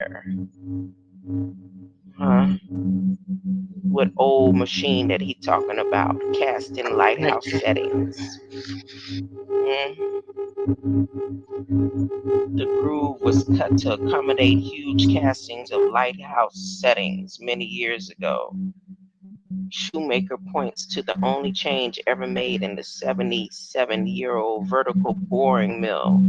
there. Huh? What old machine that he talking about? Cast in lighthouse settings. The groove was cut to accommodate huge castings of lighthouse settings many years ago. Shoemaker points to the only change ever made in the 77-year-old vertical boring mill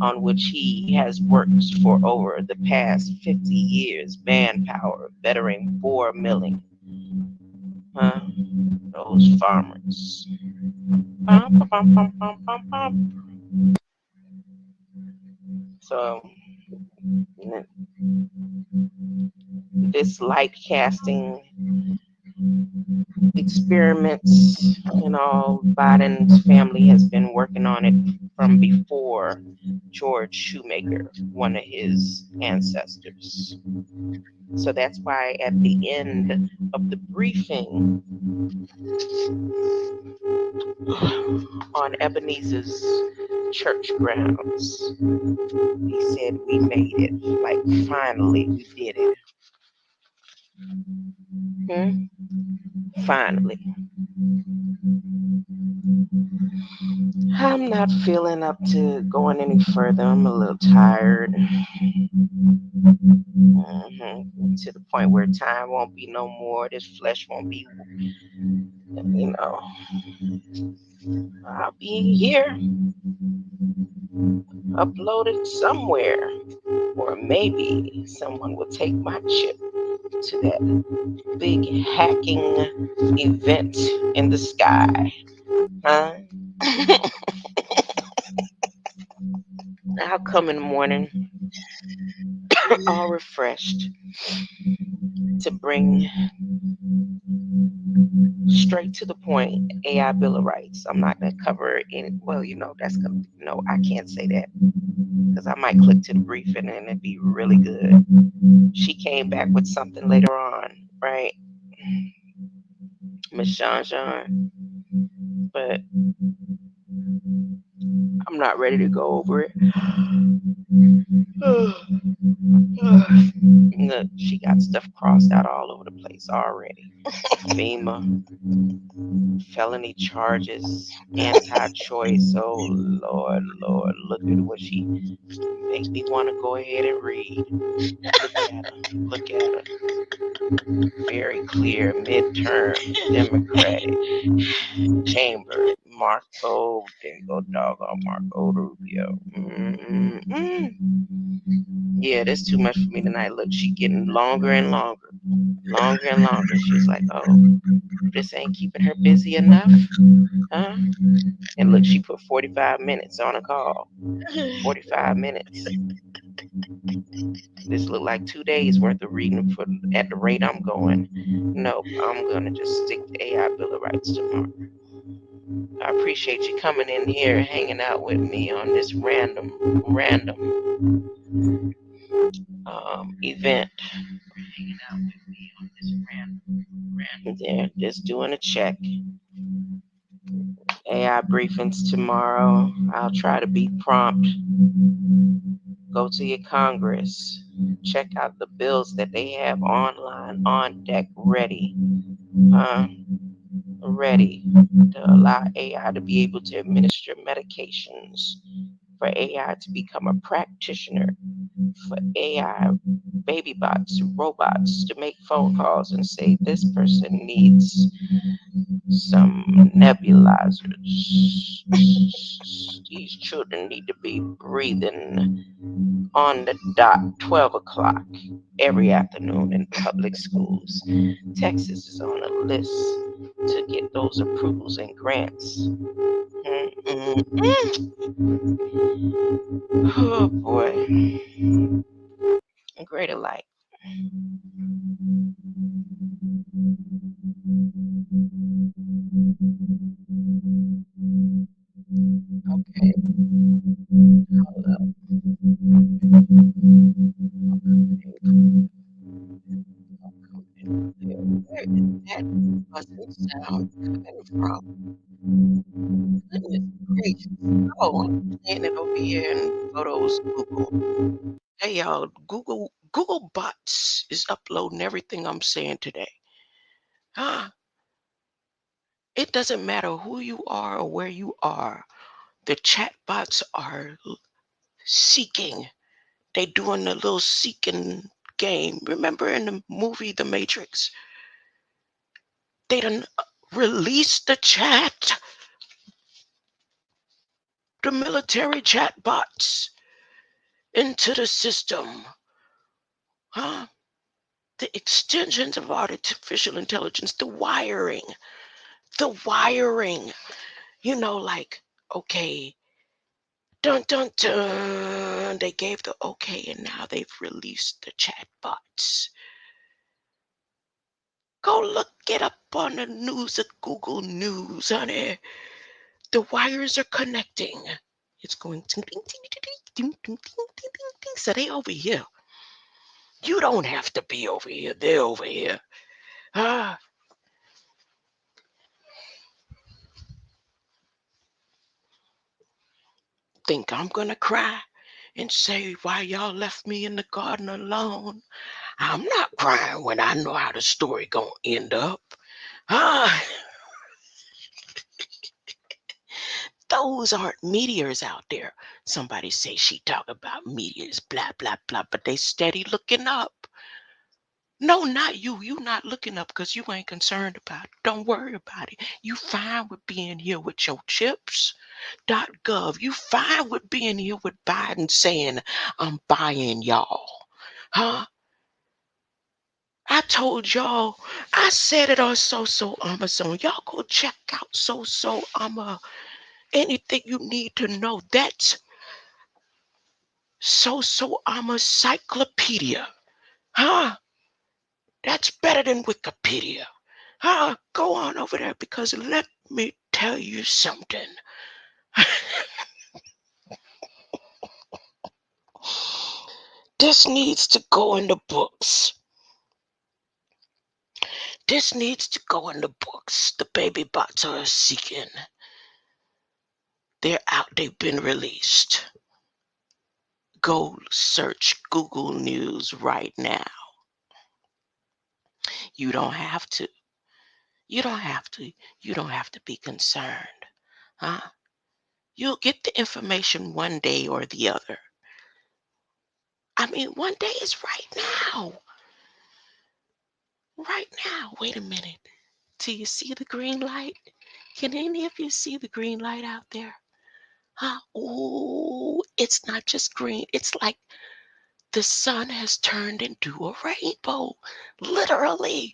on which he has worked for over the past 50 years. Manpower, bettering bore milling. Those farmers. So this light casting experiments, Biden's family has been working on it from before George Shoemaker, one of his ancestors. So that's why at the end of the briefing on Ebenezer's church grounds, he said, we made it. Like, finally, we did it. Finally. I'm not feeling up to going any further. I'm a little tired. To the point where time won't be no more. This flesh won't be, I'll be here, uploaded somewhere. Or maybe someone will take my chip to that big hacking event in the sky. Huh? I'll come in the morning all refreshed to bring straight to the point AI Bill of Rights. I'm not going to cover any, that's going to, no, I can't say that because I might click to the briefing and it'd be really good. She came back with something later on, right? Miss Jean, but I'm not ready to go over it. Look, she got stuff crossed out all over the place already. FEMA, felony charges, anti-choice. Oh, Lord, look at what she makes me want to go ahead and read. Look at her. Very clear, midterm, Democratic, chamber, Marco, there you go, doggone Marco Rubio. Yeah, that's too much for me tonight. Look, she getting longer and longer. She's like, oh, this ain't keeping her busy enough, huh? And look, she put 45 minutes on a call. 45 minutes. This look like 2 days worth of reading at the rate I'm going. Nope, I'm gonna just stick to AI Bill of Rights tomorrow. I appreciate you coming in here, hanging out with me on this random event. Hanging out with me on this random there, just doing a check. AI briefings tomorrow. I'll try to be prompt. Go to your Congress. Check out the bills that they have online, on deck, ready. Ready to allow AI to be able to administer medications, for AI to become a practitioner, for AI baby bots, robots to make phone calls and say this person needs some nebulizers. These children need to be breathing on the dot 12 o'clock every afternoon in public schools. Texas is on a list to get those approvals and grants. Oh boy. Greater light. Okay. Hold up. Where is that buzzing sound coming from? Goodness gracious. Oh, I'm playing it over here in Photos Google. Hey y'all, Google Google bots is uploading everything I'm saying today. It doesn't matter who you are or where you are. The chat bots are seeking. They doing the little seeking game. Remember in the movie The Matrix? They done released the chat, the military chat bots into the system. The extensions of artificial intelligence, the wiring, like, okay, dun dun dun, they gave the okay, and now they've released the chat bots. Go look it up on the news at Google News, honey. The wires are connecting. It's going ting, ting, ting, ting, ting, ting, ting, ting, ting, ting. So they over here. You don't have to be over here. They're over here. Think I'm gonna cry and say why y'all left me in the garden alone? I'm not crying when I know how the story gonna end up. Those aren't meteors out there. Somebody say she talk about meteors, blah, blah, blah, but they steady looking up. No, not you. You not looking up because you ain't concerned about it. Don't worry about it. You fine with being here with your chips.gov. You fine with being here with Biden saying, I'm buying y'all. I told y'all, I said it on So Amazon. Y'all go check out So Amazon. Anything you need to know, that's So Encyclopedia. That's better than Wikipedia. Go on over there because let me tell you something. This needs to go in the books. This needs to go in the books. The baby bots are seeking. They're out. They've been released. Go search Google News right now. You don't have to. You don't have to. You don't have to be concerned. You'll get the information one day or the other. I mean, one day is right now. Right now. Wait a minute. Do you see the green light? Can any of you see the green light out there? Oh, it's not just green. It's like the sun has turned into a rainbow. Literally.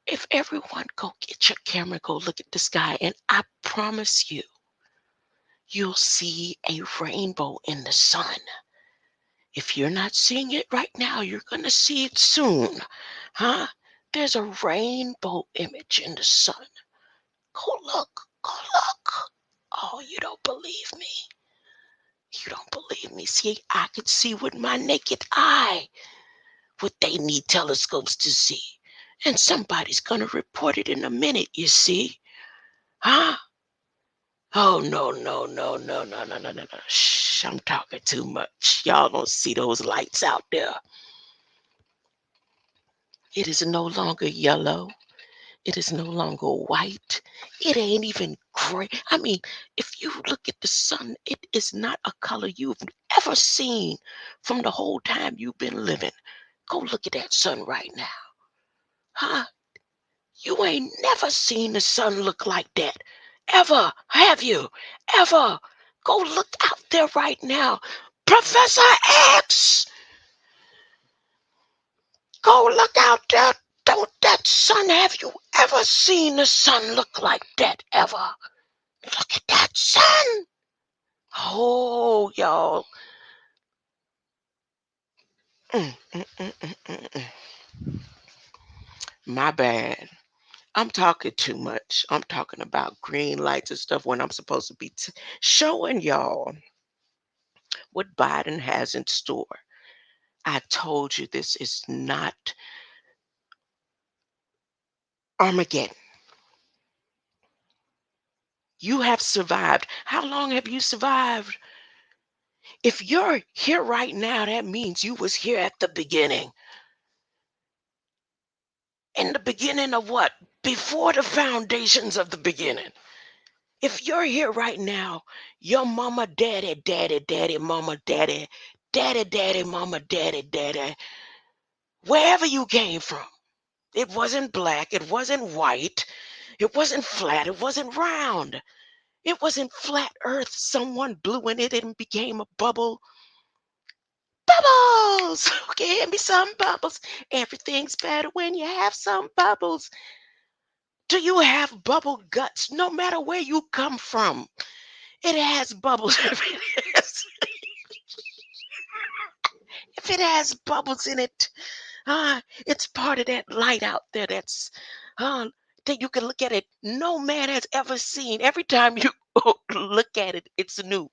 If everyone go get your camera, go look at the sky, and I promise you, you'll see a rainbow in the sun. If you're not seeing it right now, you're going to see it soon. There's a rainbow image in the sun. Go look. Go look. Oh, you don't believe me. You don't believe me. See, I could see with my naked eye what they need telescopes to see. And somebody's going to report it in a minute, you see. Oh, no. Shh, I'm talking too much. Y'all don't see those lights out there. It is no longer yellow. It is no longer white. It ain't even gray. I mean, if you look at the sun, it is not a color you've ever seen from the whole time you've been living. Go look at that sun right now. You ain't never seen the sun look like that. Ever. Have you? Ever. Go look out there right now. Professor X! Go look out there. Don't that sun, have you ever seen the sun look like that ever? Look at that sun. Oh, y'all. My bad. I'm talking too much. I'm talking about green lights and stuff when I'm supposed to be showing y'all what Biden has in store. I told you this is not Armageddon. You have survived. How long have you survived? If you're here right now, that means you was here at the beginning. In the beginning of what? Before the foundations of the beginning. If you're here right now, your mama, daddy, daddy, daddy, mama, daddy, daddy, daddy, mama, daddy, daddy, wherever you came from, it wasn't black, it wasn't white, it wasn't flat, it wasn't round. It wasn't flat earth. Someone blew in it and became a bubble. Bubbles! Okay, give me some bubbles. Everything's better when you have some bubbles. Do you have bubble guts? No matter where you come from, it has bubbles. If it has bubbles in it, it's part of that light out there uh, that you can look at it. No man has ever seen. Every time you look at it, it's new.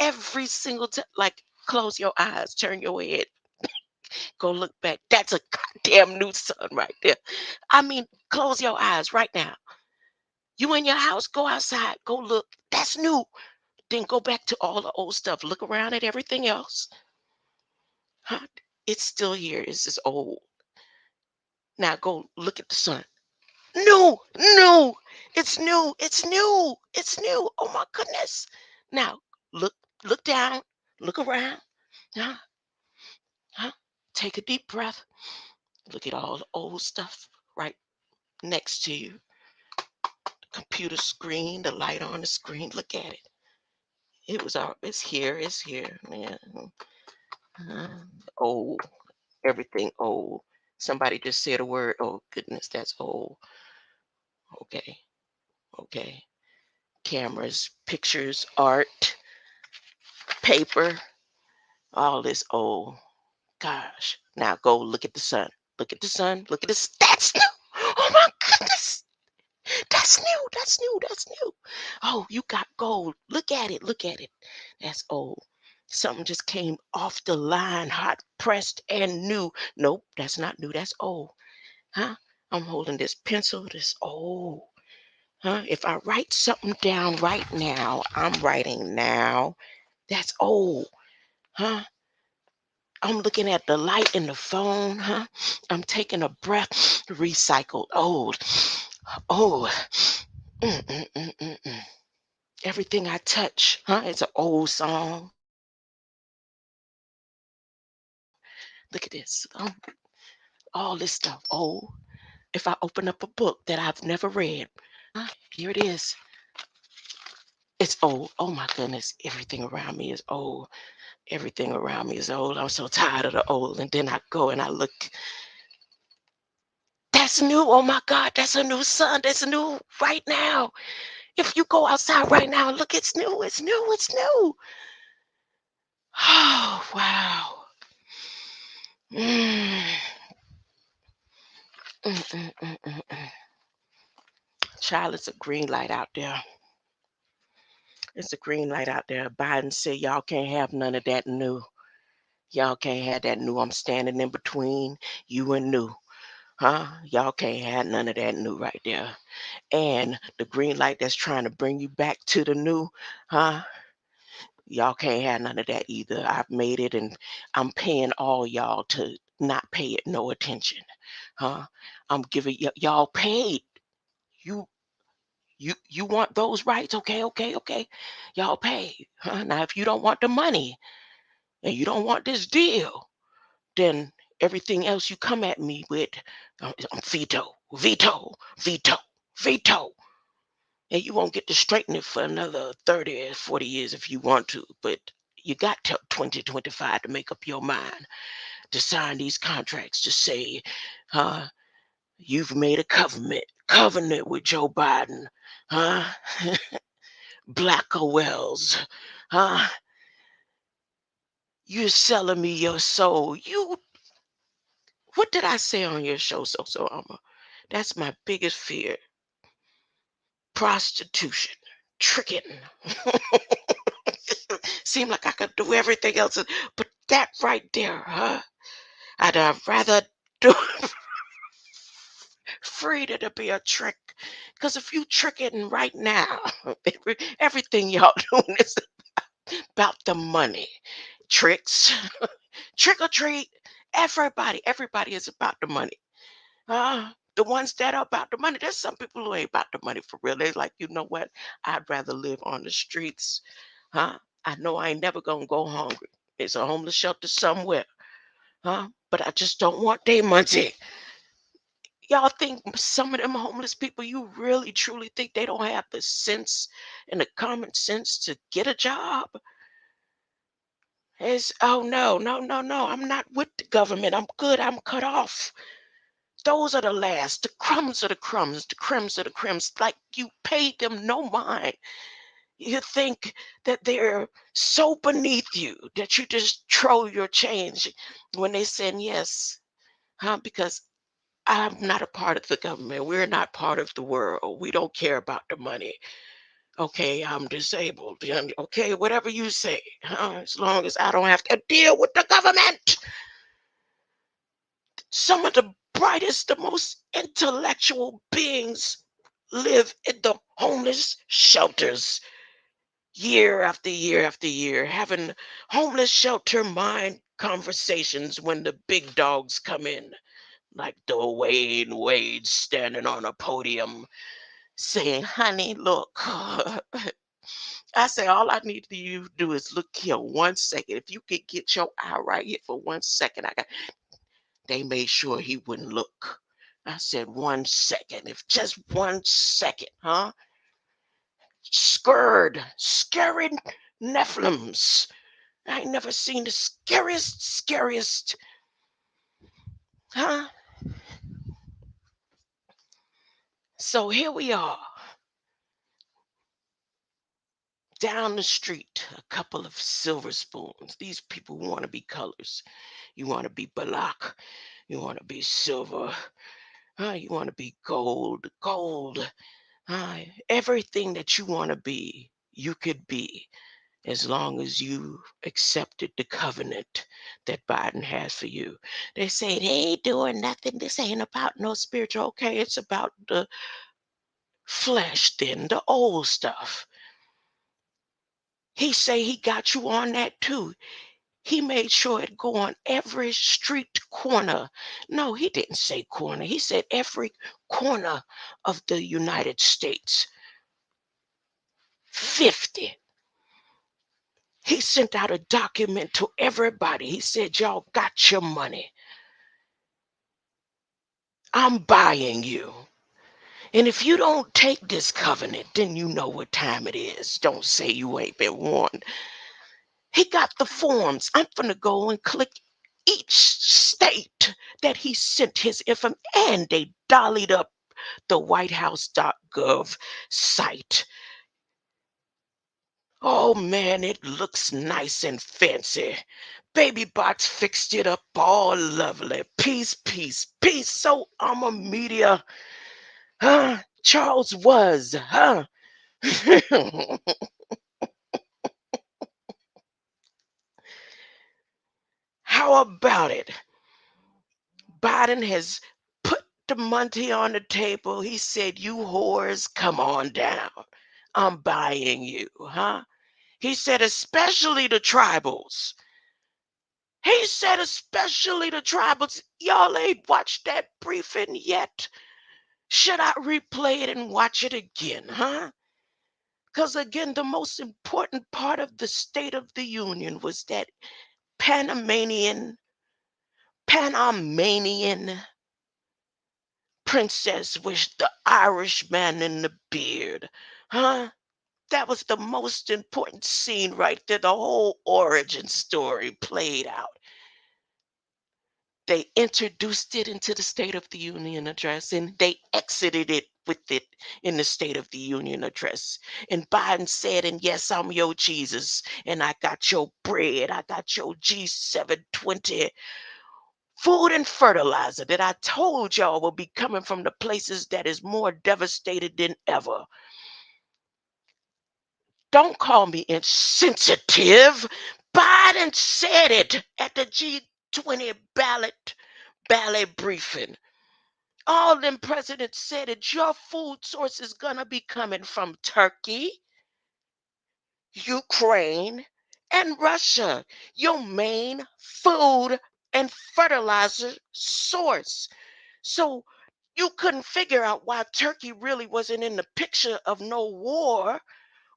Every single time, like close your eyes, turn your head, go look back. That's a goddamn new sun right there. I mean, close your eyes right now. You in your house, go outside, go look. That's new. Then go back to all the old stuff. Look around at everything else. Huh? It's still here. It's just old. Now go look at the sun. New, new. It's new. It's new. It's new. Oh my goodness. Now look, look down, look around. Huh? Huh? Take a deep breath. Look at all the old stuff right next to you. Computer screen, the light on the screen. Look at it. It was all. It's here. It's here. Yeah. Old. Everything old. Somebody just said a word. Oh goodness, that's old. Okay. Okay. Cameras, pictures, art, paper, all this old. Gosh. Now go look at the sun. Look at the sun. Look at this. That's new. Oh my goodness. That's new. That's new. That's new. Oh, you got gold. Look at it. Look at it. That's old. Something just came off the line, hot pressed and new. Nope, that's not new. That's old. Huh? I'm holding this pencil. This old. Huh? If I write something down right now, I'm writing now. That's old. Huh? I'm looking at the light in the phone. Huh? I'm taking a breath. Recycled. Old. Old. Mm. Everything I touch, huh? It's an old song. Look at this. All this stuff old. If I open up a book that I've never read, here it is. It's old. Oh my goodness. Everything around me is old. Everything around me is old. I'm so tired of the old. And then I go and I look. That's new. Oh my God. That's a new sun. That's new right now. If you go outside right now, look, it's new. It's new. It's new. Oh, wow. Mm. Mm. Child, it's a green light out there. It's a green light out there. Biden said y'all can't have none of that new. Y'all can't have that new. I'm standing in between you and new. Huh? Y'all can't have none of that new right there. And the green light that's trying to bring you back to the new, huh? Y'all can't have none of that either. I've made it and I'm paying all y'all to not pay it no attention. Huh? I'm giving y'all paid. You you want those rights? Okay. Y'all pay. Huh? Now if you don't want the money and you don't want this deal, then everything else you come at me with, I'm veto. And you won't get to straighten it for another 30 or 40 years if you want to, but you got till 2025 to make up your mind to sign these contracts to say, huh, you've made a covenant with Joe Biden, huh? Black Wells, huh? You're selling me your soul. What did I say on your show, so that's my biggest fear. Prostitution, tricking. Seem like I could do everything else, but that right there, huh? I'd rather do freedom to be a trick. Because if you tricking right now, everything y'all doing is. about the money. Tricks, trick or treat. Everybody is about the money. The ones that are about the money. There's some people who ain't about the money for real. They're like, you know what? I'd rather live on the streets. Huh? I know I ain't never gonna go hungry. There's a homeless shelter somewhere. But I just don't want their money. Y'all think some of them homeless people, you really truly think they don't have the sense and the common sense to get a job? It's, oh no, no, no, no. I'm not with the government. I'm good. I'm cut off. Those are the last. The crumbs are the crumbs. The crumbs are the crumbs. Like you paid them no mind. You think that they're so beneath you that you just throw your change when they saying yes. Because I'm not a part of the government. We're not part of the world. We don't care about the money. Okay, I'm disabled. Okay, whatever you say. As long as I don't have to deal with the government. Some of the brightest, the most intellectual beings live in the homeless shelters year after year after year, having homeless shelter mind conversations when the big dogs come in, like the Wade standing on a podium saying, honey, look. I say, all I need you to do is look here 1 second. If you could get your eye right here for 1 second, they made sure he wouldn't look. I said 1 second, if just 1 second, Scary Nephilims. I ain't never seen the scariest, huh? So here we are, down the street, a couple of silver spoons. These people want to be colors. You want to be black. You want to be silver. You want to be gold. Everything that you want to be, you could be, as long as you accepted the covenant that Biden has for you. They say they ain't doing nothing. This ain't about no spiritual. Okay, it's about the flesh, then the old stuff. He say he got you on that too. He made sure it go on every street corner. No, he didn't say corner. He said every corner of the United States. 50. He sent out a document to everybody. He said, y'all got your money. I'm buying you. And if you don't take this covenant, then you know what time it is. Don't say you ain't been warned. He got the forms. I'm going to go and click each state that he sent his information. And they dollied up the whitehouse.gov site. Oh man, it looks nice and fancy. Baby Bots fixed it up all lovely. Peace, peace, peace. So I'm a media. Charles was, How about it? Biden has put the money on the table. He said, you whores, come on down. I'm buying you, He said, especially the tribals. He said, especially the tribals. Y'all ain't watched that briefing yet. Should I replay it and watch it again, Because again, the most important part of the State of the Union was that Panamanian princess with the Irishman in the beard, That was the most important scene right there. The whole origin story played out. They introduced it into the State of the Union address and they exited it with it in the State of the Union address. And Biden said, and yes, I'm your Jesus, and I got your bread, I got your G720 food and fertilizer that I told y'all will be coming from the places that is more devastated than ever. Don't call me insensitive. Biden said it at the G20 ballet briefing. All them presidents said it. Your food source is gonna be coming from Turkey, Ukraine, and Russia, your main food and fertilizer source. So you couldn't figure out why Turkey really wasn't in the picture of no war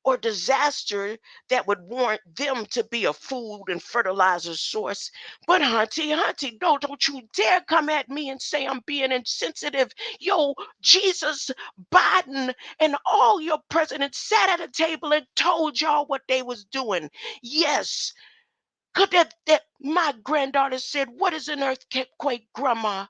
or disaster that would warrant them to be a food and fertilizer source. But Hunty, no, don't you dare come at me and say I'm being insensitive. Yo, Jesus, Biden, and all your presidents sat at a table and told y'all what they was doing. Yes, could that my granddaughter said, "What is an earthquake, Grandma?"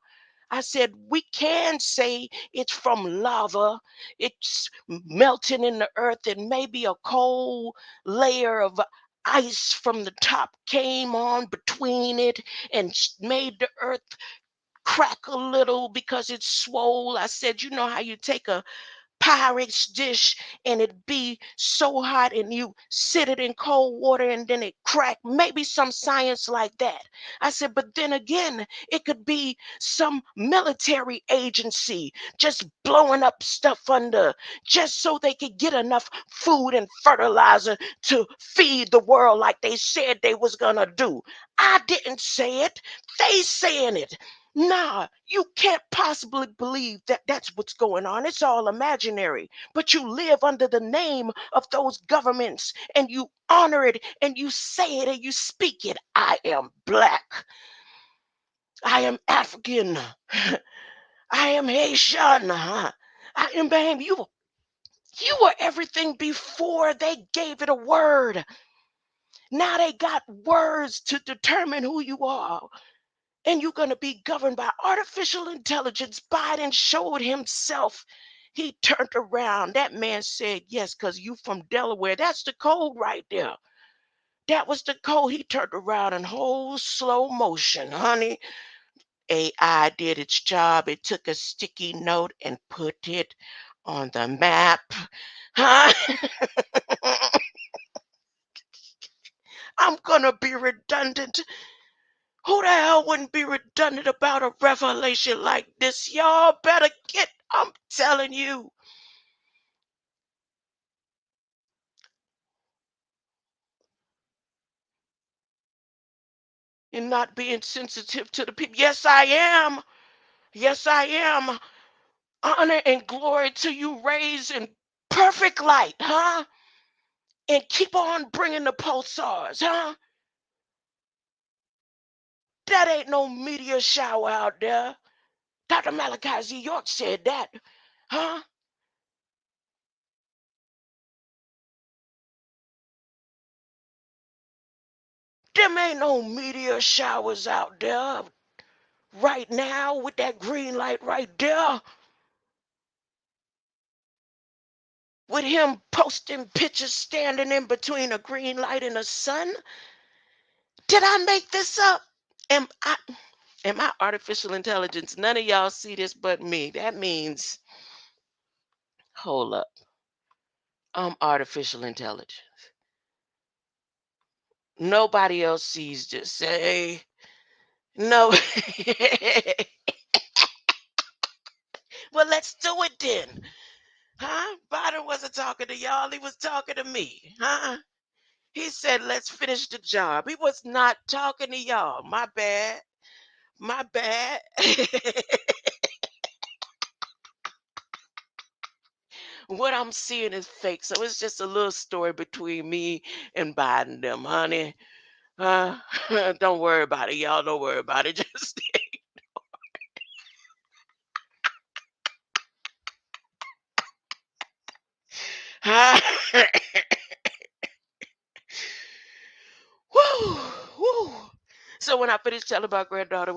I said, "We can say it's from lava. It's melting in the earth, and maybe a cold layer of ice from the top came on between it and made the earth crack a little because it's swole." I said, "You know how you take a Pyrex dish and it be so hot and you sit it in cold water and then it crack, maybe some science like that." I said, "But then again, it could be some military agency just blowing up stuff under just so they could get enough food and fertilizer to feed the world like they said they was gonna do." I didn't say it, they saying it. Nah, you can't possibly believe that that's what's going on. It's all imaginary. But you live under the name of those governments and you honor it and you say it and you speak it. I am black. I am African. I am Haitian. I am Bahamian. You were everything before they gave it a word. Now they got words to determine who you are. And you're going to be governed by artificial intelligence. Biden showed himself. He turned around. That man said, "Yes, because you from Delaware." That's the code right there. That was the code. He turned around in whole slow motion, honey. AI did its job. It took a sticky note and put it on the map. Huh? I'm going to be redundant. Who the hell wouldn't be redundant about a revelation like this? Y'all better get, I'm telling you. And not being sensitive to the people. Yes, I am. Yes, I am. Honor and glory to you, raised in perfect light, huh? And keep on bringing the pulsars, huh? That ain't no meteor shower out there. Dr. Malachi Z. York said that, huh? Them ain't no meteor showers out there right now with that green light right there. With him posting pictures standing in between a green light and a sun. Did I make this up? Am I artificial intelligence? None of y'all see this but me. That means, hold up, I'm artificial intelligence. Nobody else sees this. Say no. Well, let's do it then. Huh? Biden wasn't talking to y'all. He was talking to me. Huh? He said, "Let's finish the job." He was not talking to y'all. My bad. My bad. What I'm seeing is fake. So it's just a little story between me and Biden them, honey. Uh, don't worry about it, y'all. Don't worry about it. Just woo, woo. So when I finished telling my granddaughter,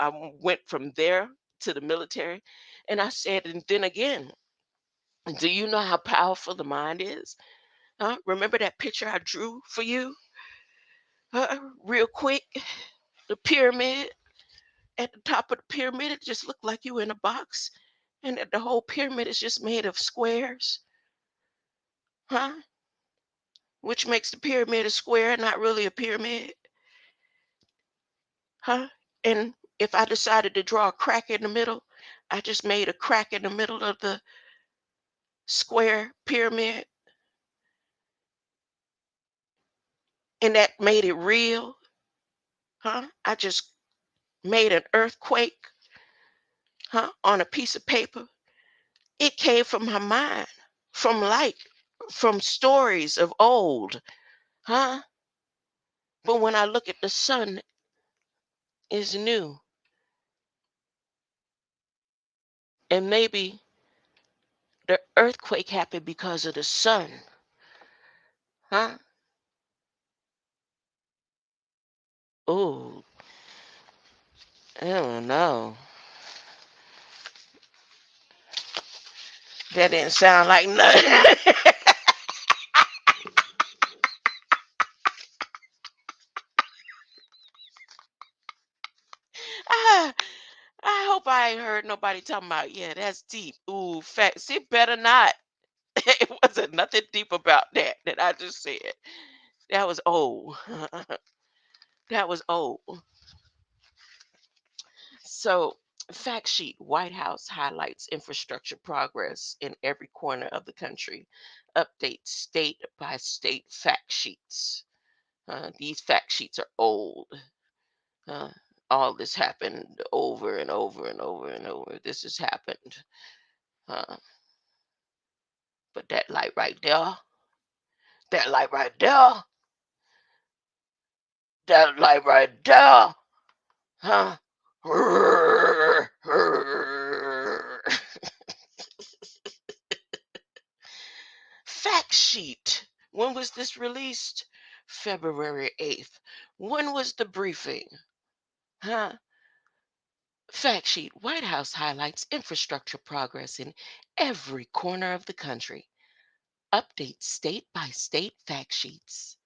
I went from there to the military, and I said, and then again, do you know how powerful the mind is? Huh? Remember that picture I drew for you, real quick? The pyramid. At the top of the pyramid, it just looked like you in a box, and that the whole pyramid is just made of squares, huh? Which makes the pyramid a square, not really a pyramid, huh? And if I decided to draw a crack in the middle, I just made a crack in the middle of the square pyramid, and that made it real. I just made an earthquake, on a piece of paper. It came from my mind, from light, from stories of old, huh? But when I look at the sun, it's new. And maybe the earthquake happened because of the sun, huh? Oh, I don't know. That didn't sound like nothing. Ah, I hope I ain't heard nobody talking about, yeah, that's deep. Ooh, facts. It better not. It wasn't nothing deep about that I just said. That was old. That was old. So, fact sheet: White House highlights infrastructure progress in every corner of the country. Updates state by state fact sheets. These fact sheets are old. Uh, all this happened over and over and over and over. This has happened. Uh, but that light right there, that light right there, huh? Fact sheet. When was this released? February 8th. When was the briefing? Huh? Fact sheet: White House highlights infrastructure progress in every corner of the country. Updates state by state fact sheets.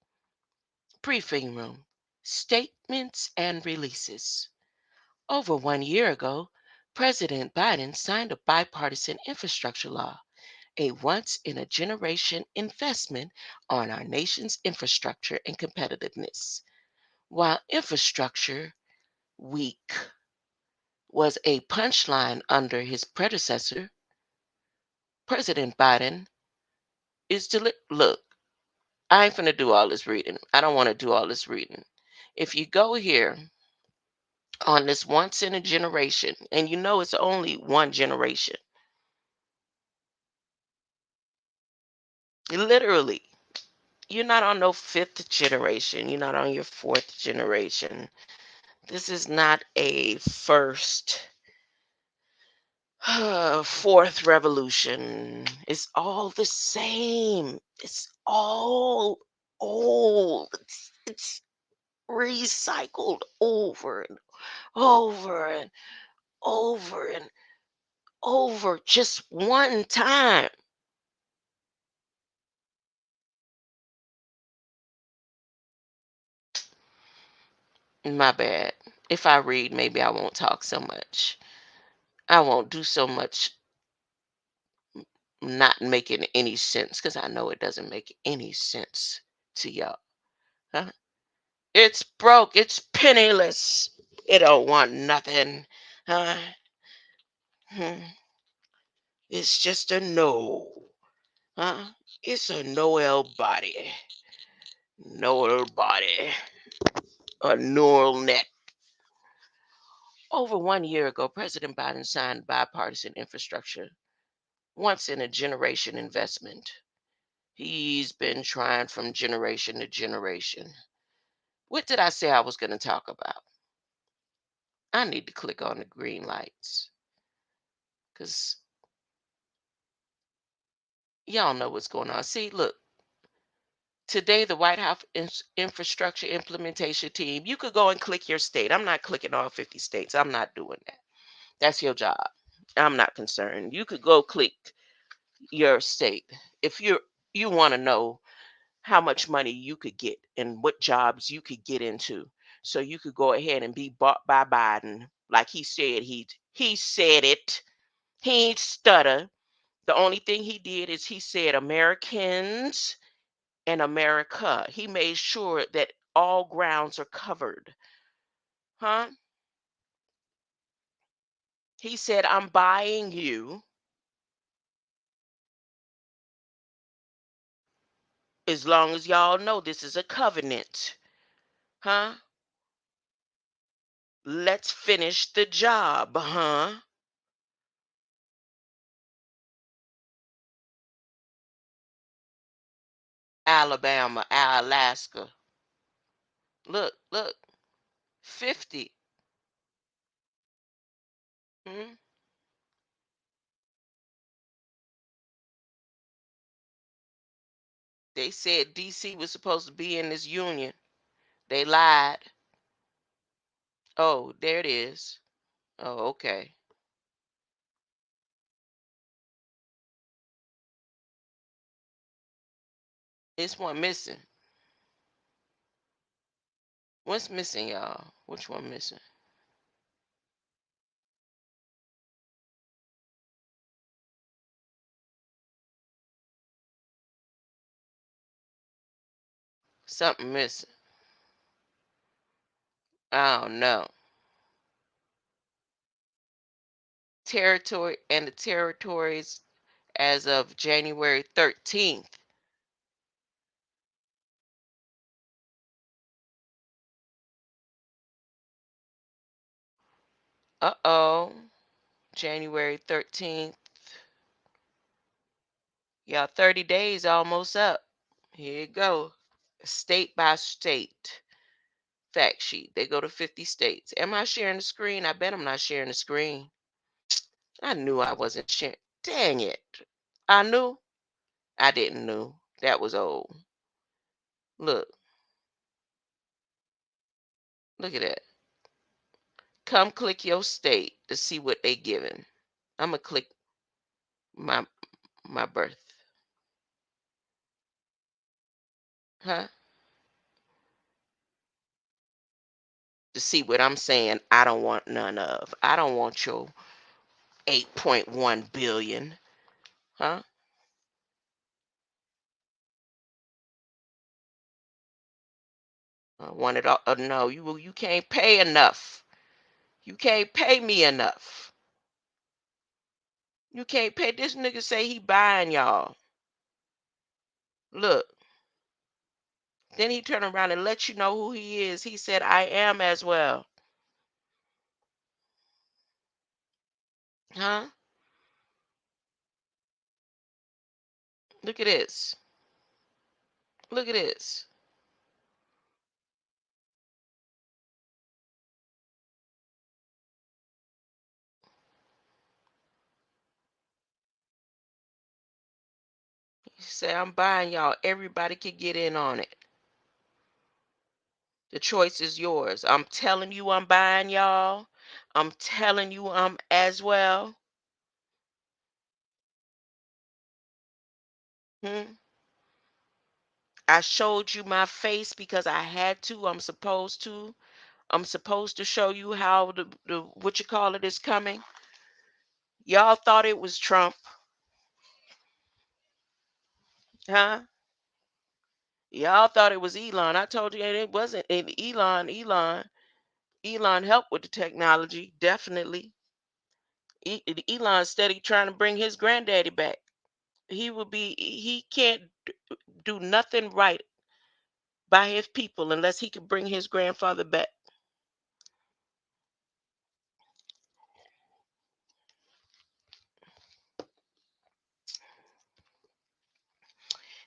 Briefing room: statements and releases. Over 1 year ago, President Biden signed a bipartisan infrastructure law, a once in a generation investment on our nation's infrastructure and competitiveness. While infrastructure week was a punchline under his predecessor, President Biden is look, I ain't finna do all this reading. I don't want to do all this reading. If you go here on this once in a generation, and you know it's only one generation, literally, you're not on no fifth generation, you're not on your fourth generation. This is not a first, fourth revolution. It's all the same. It's all old. It's recycled over and over and over and over just one time. My bad. If I read, maybe I won't talk so much. I won't do so much not making any sense because I know it doesn't make any sense to y'all. Huh? It's broke. It's penniless. It don't want nothing. Huh? Hmm. It's just a no. Huh? It's a Noel body. Noel body. A neural net. Over 1 year ago, President Biden signed bipartisan infrastructure, once in a generation investment. He's been trying from generation to generation. What did I say I was going to talk about? I need to click on the green lights because y'all know what's going on. See, look, today the White House infrastructure implementation team, you could go and click your state. I'm not clicking all 50 states. I'm not doing that. That's your job. I'm not concerned. You could go click your state if you want to know how much money you could get and what jobs you could get into. So you could go ahead and be bought by Biden, like he said he said it. He ain't stutter. The only thing he did is he said Americans and America. He made sure that all grounds are covered. Huh? He said, I'm buying you. As long as y'all know this is a covenant. Huh? Let's finish the job, huh? Alabama, Alaska. Look, 50. Hmm? They said DC was supposed to be in this union. They lied. Oh, there it is. Oh, okay. It's one missing. What's missing, y'all? Which one missing? Something missing. I don't know. Territory and the territories as of January 13th. Uh-oh. January 13th. Y'all 30 days almost up. Here you go. State by state. Fact sheet. They go to 50 states. Am I sharing the screen? I bet I'm not sharing the screen. I knew I wasn't sharing. Dang it. I knew. I didn't know. That was old. Look. Look at that. Come click your state to see what they giving. I'm gonna click my my birth. Huh? To see what I'm saying. I don't want none of. I don't want your 8.1 billion. Huh? I want it all. No, you can't pay enough. You can't pay me enough. You can't pay. This nigga say he buying y'all. Look. Then he turn around and let you know who he is. He said, I am as well. Huh? Look at this. Look at this. He said, I'm buying y'all. Everybody can get in on it. The choice is yours. I'm telling you I'm buying y'all. I'm telling you I'm as well. Hmm? I showed you my face because I had to. I'm supposed to. I'm supposed to show you how the what you call it is coming. Y'all thought it was Trump, huh? Y'all thought it was Elon. I told you it wasn't. And Elon helped with the technology, definitely. Elon steady trying to bring his granddaddy back. He can't do nothing right by his people unless he can bring his grandfather back.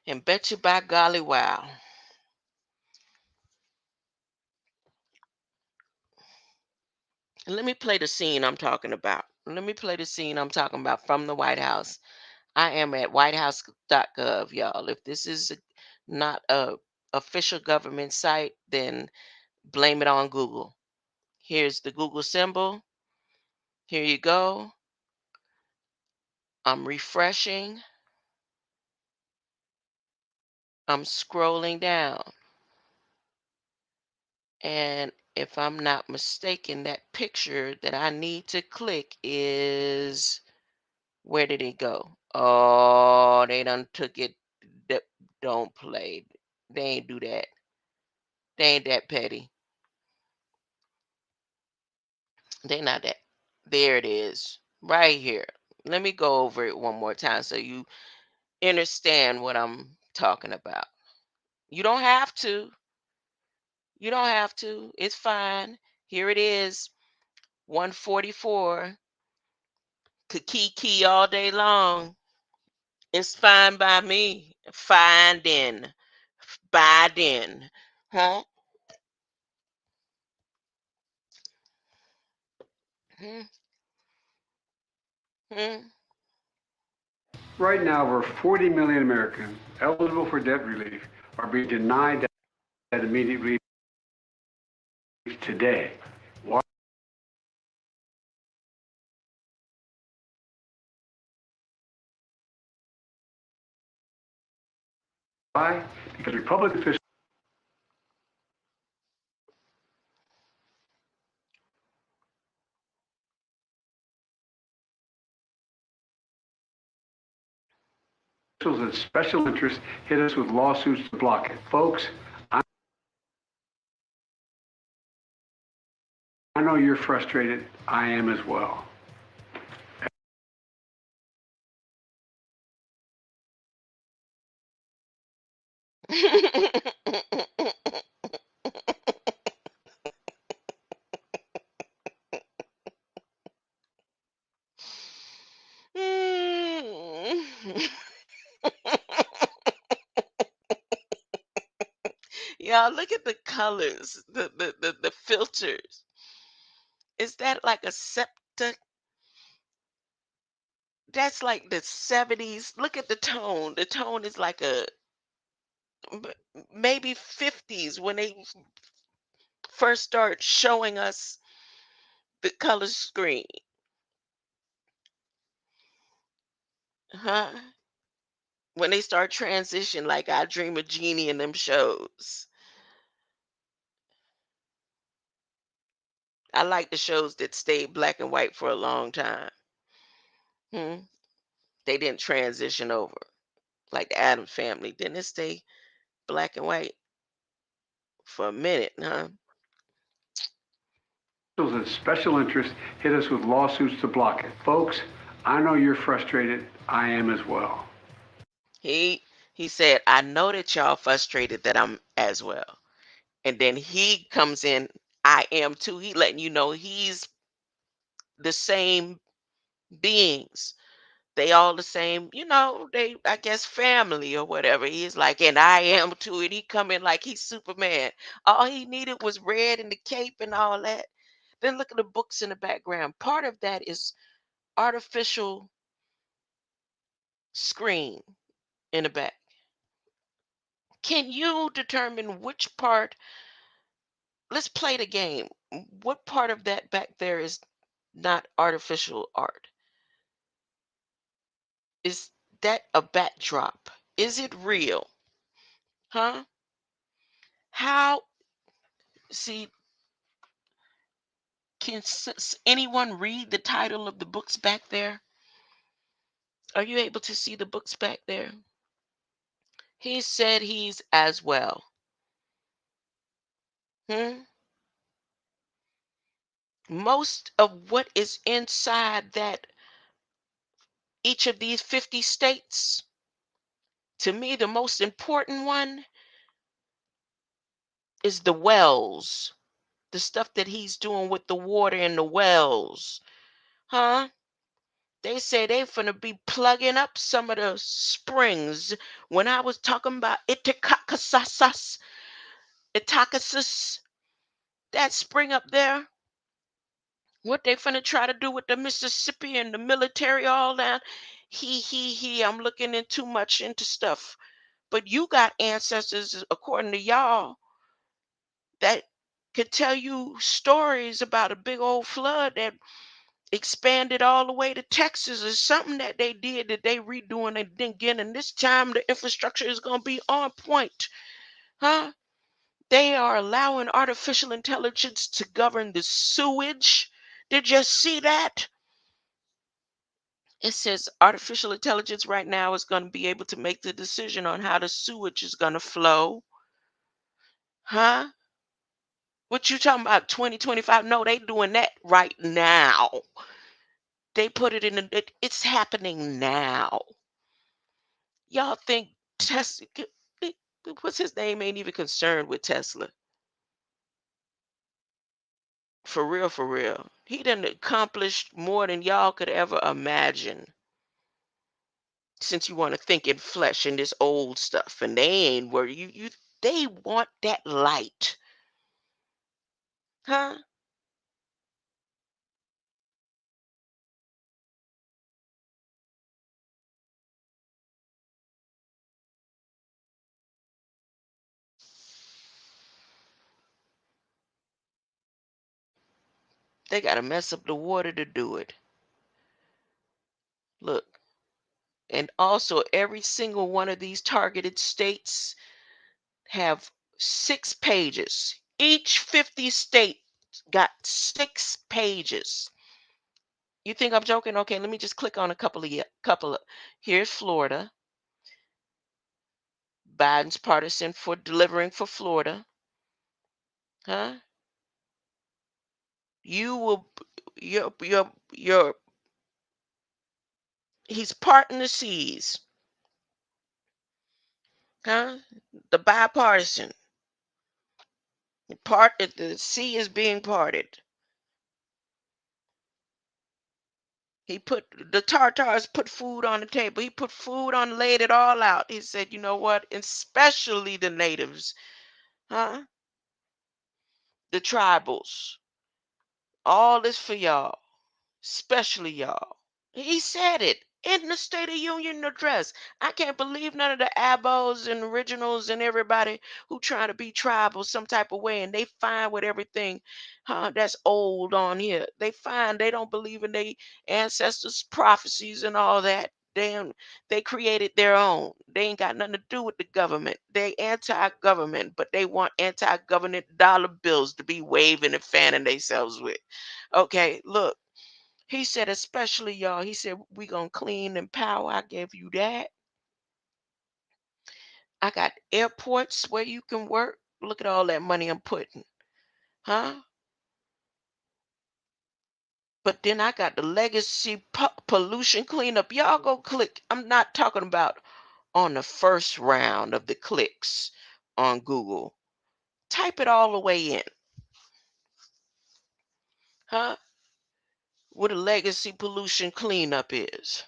And bet you by golly, wow. Let me play the scene I'm talking about. Let me play the scene I'm talking about from the White House. I am at whitehouse.gov, y'all. If this is not a official government site, then blame it on Google. Here's the Google symbol. Here you go. I'm refreshing. I'm scrolling down. And if I'm not mistaken, that picture that I need to click is, where did it go? Oh, they done took it. Don't play. They ain't do that. They ain't that petty. They not that. There it is. Right here. Let me go over it one more time so you understand what I'm talking about. You don't have to. You don't have to. It's fine. Here it is. 144. Kiki all day long. It's fine by me. Fine then. By then. Huh? Hmm. Hmm. Right now, over 40 million Americans eligible for debt relief are being denied that immediate relief today. Why? Because Republican officials and special interests hit us with lawsuits to block it. Folks, I know you're frustrated. I am as well. Y'all, look at the colors, the filters. Is that like a septic? That's like the 70s. Look at the tone. The tone is like a maybe 50s when they first start showing us the color screen. Huh? When they start transition like I Dream of Jeannie in them shows. I like the shows that stayed black and white for a long time. Hmm? They didn't transition over. Like the Addams Family. Didn't it stay black and white for a minute, huh? And special interests hit us with lawsuits to block it. Folks, I know you're frustrated. I am as well. He said, I know that y'all frustrated that I'm as well. And then he comes in, I am too. He letting you know he's the same beings. They all the same, they I guess family or whatever. He's like, and I am too. And he come in like he's Superman. All he needed was red and the cape and all that. Then look at the books in the background. Part of that is artificial screen in the back. Can you determine which part? Let's play the game. What part of that back there is not artificial art? Is that a backdrop? Is it real? Huh? How? See, can anyone read the title of the books back there? Are you able to see the books back there? He said he's as well. Hmm? Most of what is inside that each of these 50 states, to me, the most important one is the wells, the stuff that he's doing with the water in the wells. Huh? They say they finna be plugging up some of the springs. When I was talking about Itakakasas, Itakasis, that spring up there, what they finna try to do with the Mississippi and the military, all that. I'm looking in too much into stuff. But you got ancestors, according to y'all, that could tell you stories about a big old flood that expanded all the way to Texas or something that they did that they redoing again. And this time the infrastructure is going to be on point. Huh? They are allowing artificial intelligence to govern the sewage. Did you see that? It says artificial intelligence right now is going to be able to make the decision on how the sewage is going to flow. Huh? What you talking about 2025? No, they doing that right now. They put it in it's happening now. Y'all think test what's his name ain't even concerned with Tesla. For real, for real. He done accomplished more than y'all could ever imagine. Since you want to think in flesh and this old stuff, and they ain't where you they want that light, huh? They gotta mess up the water to do it. Look, and also every single one of these targeted states have 6 pages. Each 50 state got 6 pages. You think I'm joking? Okay, let me just click on a couple of. Here's Florida. Biden's partisan for delivering for Florida, huh? You will, your. He's parting the seas, huh? The bipartisan part. The sea is being parted. He put the Tartars put food on the table. He put food on, laid it all out. He said, you know what? Especially the natives, huh? The tribals. All this for y'all, especially y'all. He said it in the State of Union address. I can't believe none of the abos and originals and everybody who trying to be tribal some type of way, and they fine with everything that's old on here. They fine. They don't believe in their ancestors' prophecies and all that. They created their own. They ain't got nothing to do with the government. They anti-government, but they want anti-government dollar bills to be waving and fanning themselves with. Okay, look. He said, especially y'all, he said, we gonna clean and power. I gave you that. I got airports where you can work. Look at all that money I'm putting. Huh? But then I got the legacy pollution cleanup. Y'all go click. I'm not talking about on the first round of the clicks on Google. Type it all the way in. Huh? What a legacy pollution cleanup is.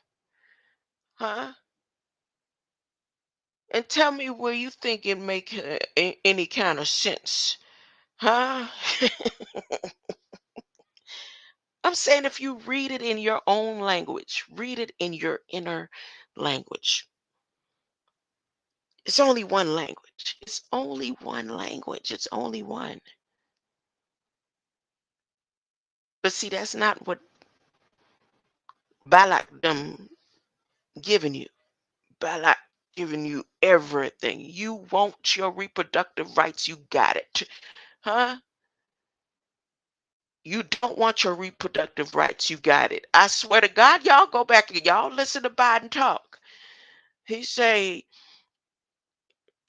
Huh? And tell me where you think it make any kind of sense. Huh? I'm saying if you read it in your own language, read it in your inner language. It's only one language. It's only one language. It's only one. But see, that's not what Balak them giving you. Balak giving you everything. You want your reproductive rights, you got it. Huh? You don't want your reproductive rights, you got it. I swear to God, y'all go back and y'all listen to Biden talk. He say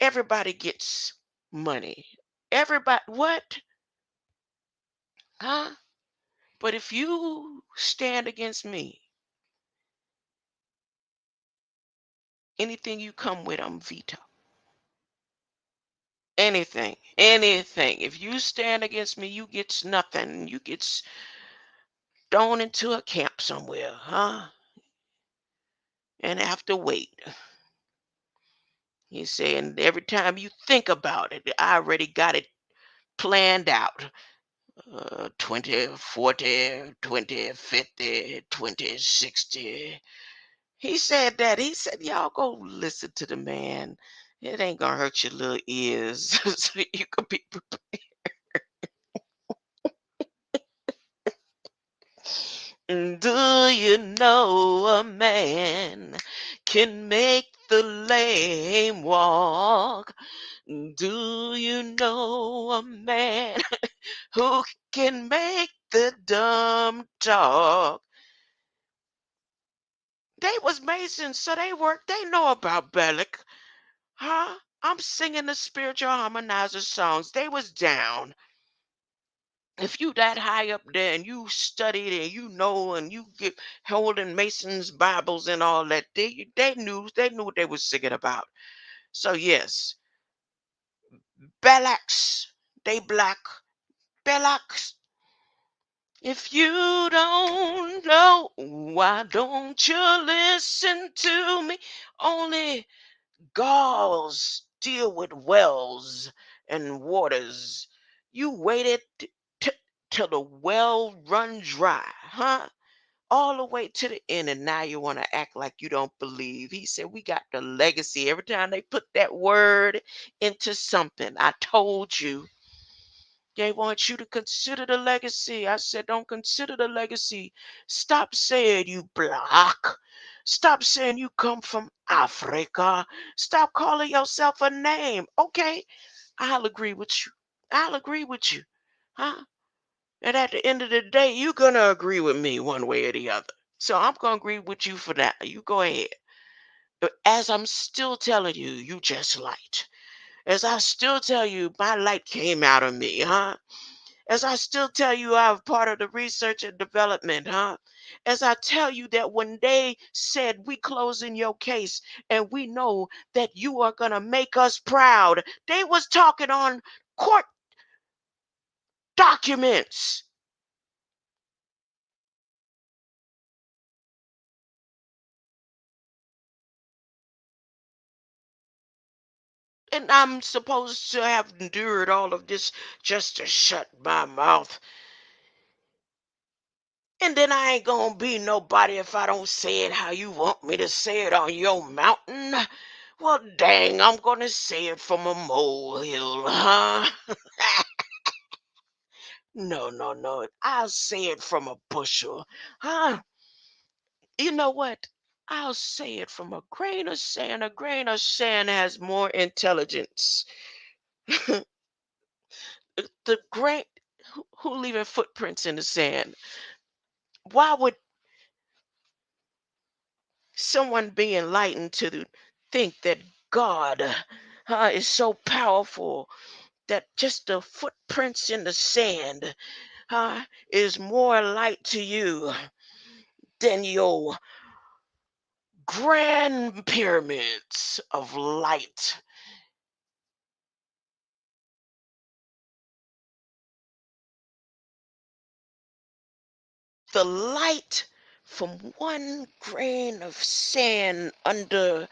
everybody gets money. Everybody, what? Huh? But if you stand against me, anything you come with, I'm veto. Anything, anything. If you stand against me, you get nothing. You get thrown into a camp somewhere, huh? And have to wait. He's saying every time you think about it, I already got it planned out. 20, 40, 20, 50, 20, 60. He said that. He said, y'all go listen to the man. It ain't gonna hurt your little ears. So you could be prepared. Do you know a man can make the lame walk? Do you know a man who can make the dumb talk? They was Masons, so they know about Bellic. Huh? I'm singing the spiritual harmonizer songs. They was down. If you that high up there and you studied and you know and you get holding Masons Bibles and all that, they knew what they was singing about. So yes, Balax, they black. Balax. If you don't know, why don't you listen to me? Only Gauls deal with wells and waters. You waited till the well run dry, huh? All the way to the end, and now you want to act like you don't believe. He said, we got the legacy. Every time they put that word into something, I told you, they want you to consider the legacy. I said, don't consider the legacy. Stop saying you black. Stop saying you come from Africa. Stop calling yourself a name. Okay, I'll agree with you. I'll agree with you. Huh? And at the end of the day, you're going to agree with me one way or the other. So I'm going to agree with you for that. You go ahead. But as I'm still telling you, you just light. As I still tell you, my light came out of me, huh? As I still tell you, I'm part of the research and development, huh? As I tell you that when they said we closing your case and we know that you are gonna make us proud, they was talking on court documents. And I'm supposed to have endured all of this just to shut my mouth. And then I ain't gonna be nobody if I don't say it how you want me to say it on your mountain. Well, dang, I'm gonna say it from a molehill, huh? No, no, no. I'll say it from a bushel, huh? You know what? I'll say it from a grain of sand. A grain of sand has more intelligence. The grain, who leaving footprints in the sand? Why would someone be enlightened to think that God is so powerful that just the footprints in the sand is more light to you than your grand pyramids of light? The light from one grain of sand under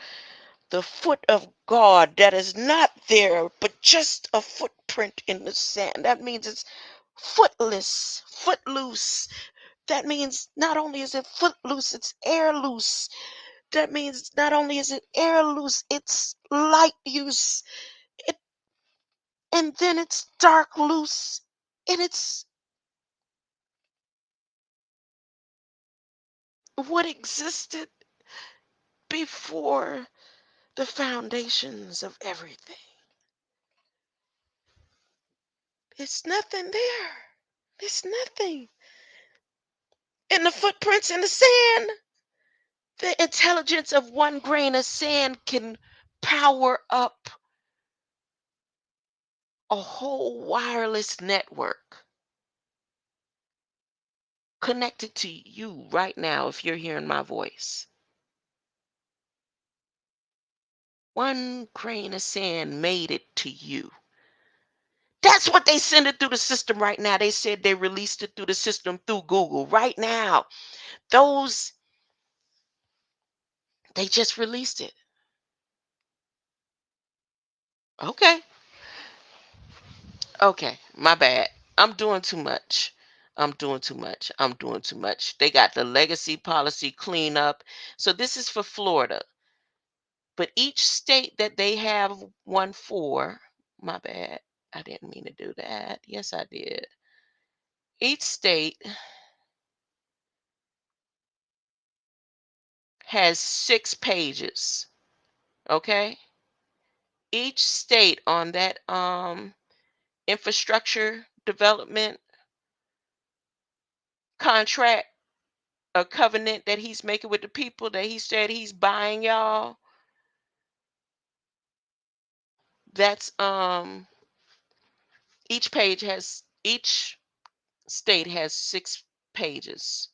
the foot of God that is not there, but just a footprint in the sand. That means it's footless, footloose. That means not only is it footloose, it's air loose. That means not only is it air loose, it's light use. It, and then it's dark loose. And it's what existed before the foundations of everything. It's nothing there. It's nothing. And the footprints in the sand, the intelligence of one grain of sand can power up a whole wireless network connected to you right now if you're hearing my voice. One grain of sand made it to you. That's what they send it through the system right now. They said they released it through the system through Google right now. Those, they just released it. Okay. Okay. My bad. I'm doing too much. I'm doing too much. I'm doing too much. They got the legacy policy cleanup. So this is for Florida. But each state that they have one for, my bad. I didn't mean to do that. Yes, I did. Each state has 6 pages. Okay? Each state on that infrastructure development contract or covenant that he's making with the people that he said he's buying, y'all, that's each state has 6 pages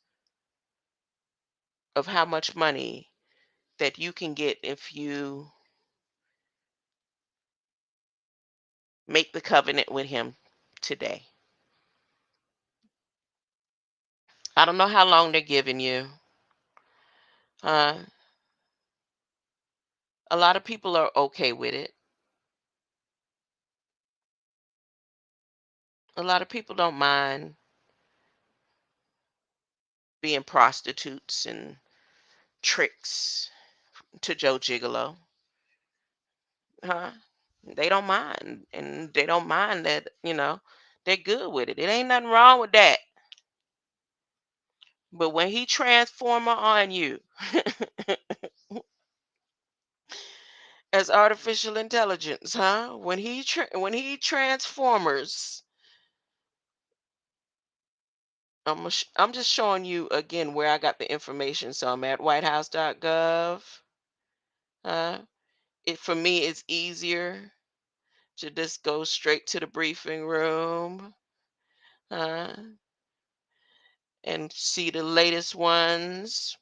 of how much money that you can get if you Make the covenant with him today. I don't know how long they're giving you. Uh, a lot of people are okay with it. A lot of people don't mind being prostitutes and tricks to Joe Gigolo. Huh? They don't mind. And they don't mind that, they're good with it. It ain't nothing wrong with that. But when he transformer on you as artificial intelligence, huh? When he transformers, I'm just showing you again where I got the information. So I'm at whitehouse.gov. For me it's easier to just go straight to the briefing room, uh, and see the latest ones.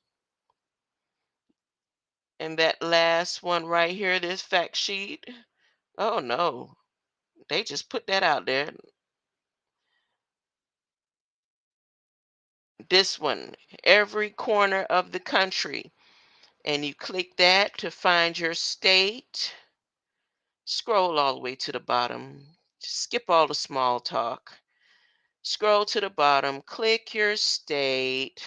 And that last one right here, this fact sheet. Oh no, they just put that out there. This one, every corner of the country. And you click that to find your state. Scroll all the way to the bottom. Skip all the small talk. Scroll to the bottom, click your state.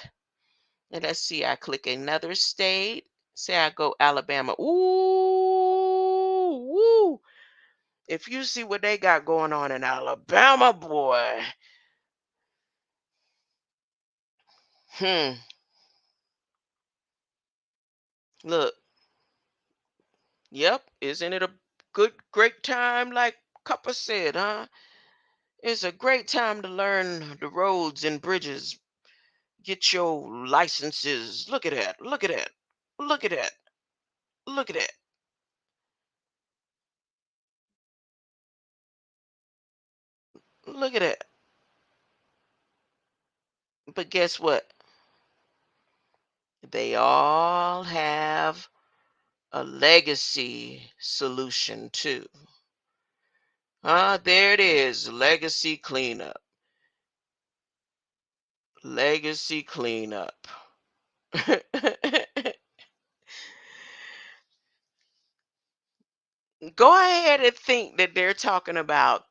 And let's see, I click another state. Say I go Alabama. Ooh, woo. If you see what they got going on in Alabama, boy. Hmm. Look, yep. Isn't it a great time, like Cuppa said, huh? It's a great time to learn the roads and bridges. Get your licenses. Look at that. Look at that. Look at that. Look at that. Look at that. But guess what? They all have a legacy solution too. There it is. Legacy cleanup. Legacy cleanup. Go ahead and think that they're talking about,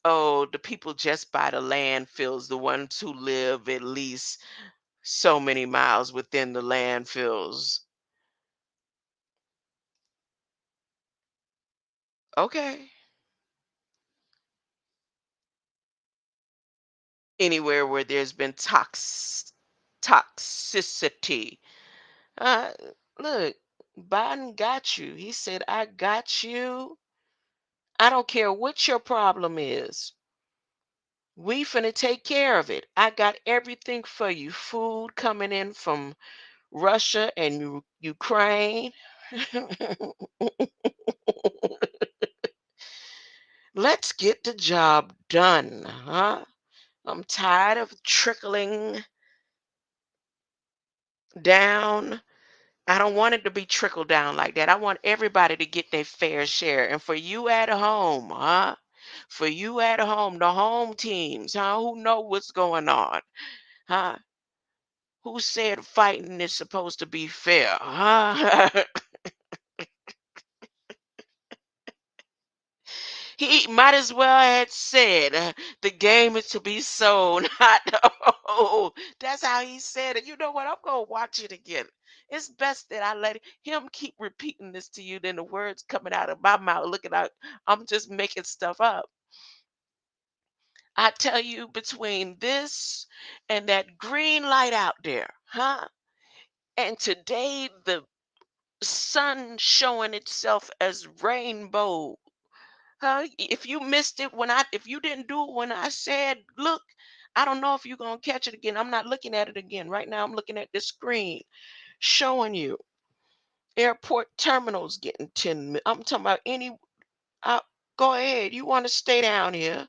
oh, the people just by the landfills, the ones who live at least so many miles within the landfills. Okay. Anywhere where there's been toxicity. Uh, Look, Biden got you. He said, I got you. I don't care what your problem is. We finna take care of it. I got everything for you. Food coming in from Russia and Ukraine. Let's get the job done, huh? I'm tired of trickling down. I don't want it to be trickled down like that. I want everybody to get their fair share. And for you at home, huh? For you at home, the home teams, huh? Who know what's going on, huh? Who said fighting is supposed to be fair, huh? He might as well had said, the game is to be sold, not oh. That's how he said it. You know what? I'm gonna watch it again. It's best that I let him keep repeating this to you than the words coming out of my mouth. Looking out, I'm just making stuff up. I tell you, between this and that green light out there, huh? And today the sun showing itself as rainbow. Huh? If you missed it if you didn't do it when I said, look, I don't know if you're gonna catch it again. I'm not looking at it again. Right now, I'm looking at the screen showing you airport terminals getting 10. I'm talking about uh, go ahead. You want to stay down here?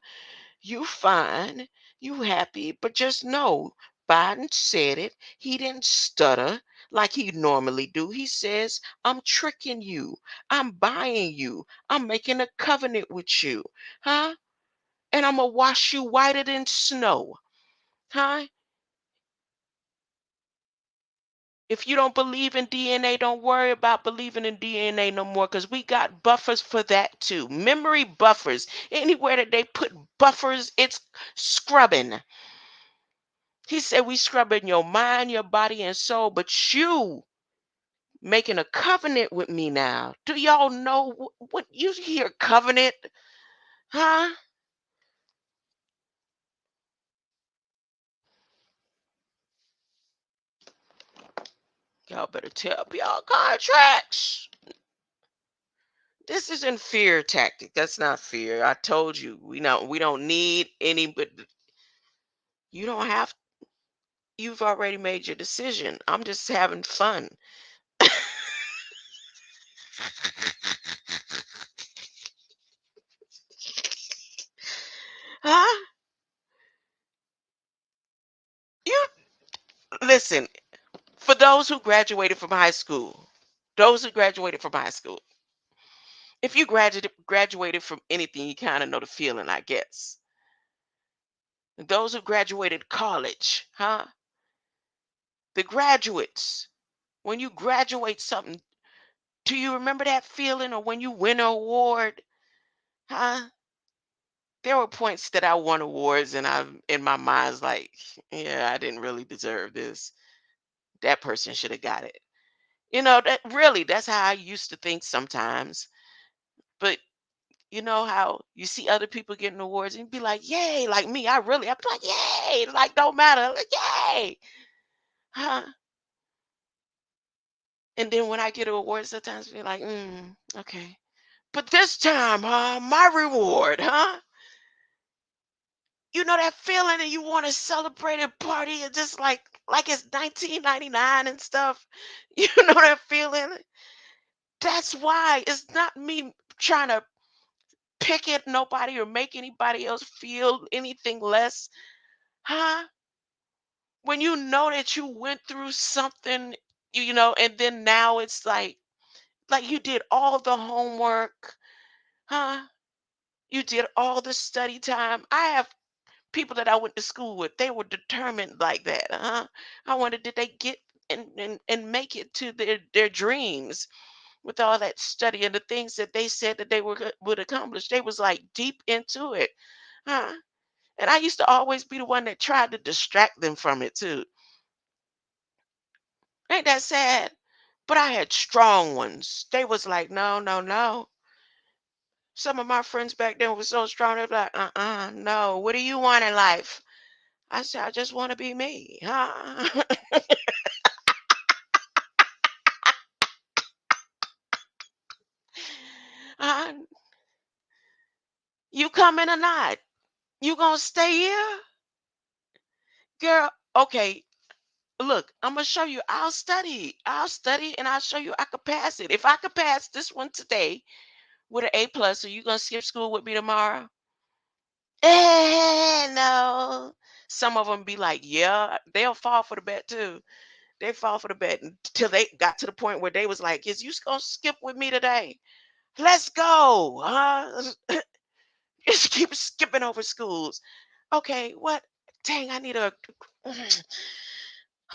You fine. You happy? But just know, Biden said it. He didn't stutter. like he normally do. He says, I'm tricking you. I'm buying you. I'm making a covenant with you. Huh? And I'm going to wash you whiter than snow. Huh? If you don't believe in DNA, don't worry about believing in DNA no more because we got buffers for that too. Memory buffers. Anywhere that they put buffers, it's scrubbing. He said we scrubbing your mind, your body, and soul, but you making a covenant with me now. Do y'all know what you hear covenant? Huh? Y'all better tell up y'all contracts. This isn't fear tactic. That's not fear. I told you we don't need any, but you don't have, you've already made your decision. I'm just having fun. Huh? You listen, for those who graduated from high school, those who graduated from high school, if you graduated from anything, you kind of know the feeling, I guess. Those who graduated college, huh? The graduates, when you graduate something, do you remember that feeling? Or when you win an award, huh? There were points that I won awards and I'm in my mind's like, yeah, I didn't really deserve this. That person should have got it. That really, that's how I used to think sometimes. But you know how you see other people getting awards and you be like, yay, like me, I'd be like, yay, like don't matter, like, yay. Huh? And then when I get an award, sometimes I be like, okay. But this time, huh? My reward, huh? You know that feeling and you want to celebrate and party and just like it's 1999 and stuff. You know that feeling? That's why it's not me trying to pick at nobody or make anybody else feel anything less. Huh? When you know that you went through something, and then now it's like you did all the homework, huh? You did all the study time. I have people that I went to school with, they were determined like that. I wondered, did they get and make it to their dreams with all that study and the things that they said that they would accomplish? They was like deep into it. Huh? And I used to always be the one that tried to distract them from it too. Ain't that sad? But I had strong ones. They was like, no, no, no. Some of my friends back then were so strong. They're like, no. What do you want in life? I said, I just want to be me. Huh? uh, you coming or not? You gonna stay here? Girl, okay. Look, I'm gonna show you. I'll study. I'll study and I'll show you I could pass it. If I could pass this one today with an A plus, are you gonna skip school with me tomorrow? No. Some of them be like, yeah, they'll fall for the bet too. They fall for the bet until they got to the point where they was like, is you gonna skip with me today? Let's go. Huh? Just keep skipping over schools. Okay, what? Dang, I need a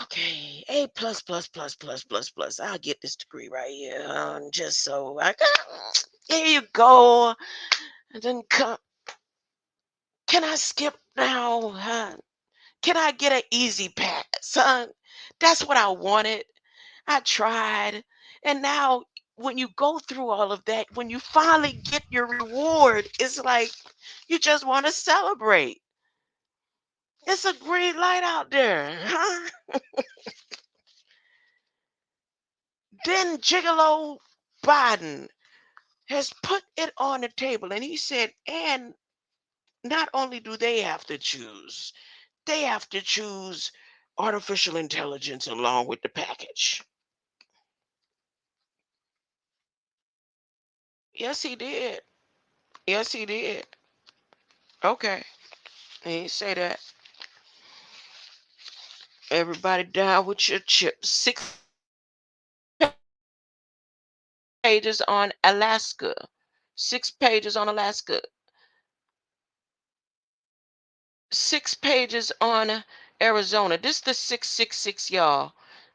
okay, A plus plus plus plus plus plus. I'll get this degree right here. Just so I got here you go. And then come, can I skip now? Huh? Can I get an easy pass? Son, that's what I wanted. I tried. And now when you go through all of that, when you finally get your reward, it's like you just want to celebrate. It's a green light out there. Huh? Then Gigolo Biden has put it on the table and he said, and not only do they have to choose, they have to choose artificial intelligence along with the package. Yes, he did. Yes, he did. Okay. He didn't say that. Everybody down with your chips. pages on Alaska. 6 pages on Alaska. 6 pages on Arizona. This the 666, y'all.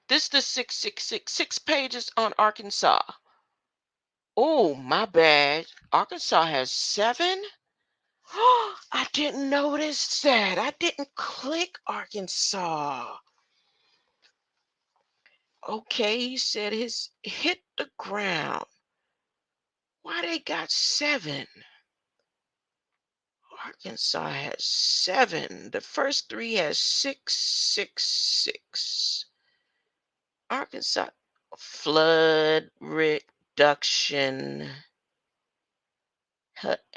This the 666. 6 pages on Arkansas. Oh, my bad. Arkansas has 7. I didn't notice that. I didn't click Arkansas. Okay, he said his hit the ground. Why they got 7? Arkansas has 7. The first 3 has 666. Arkansas flood reduction.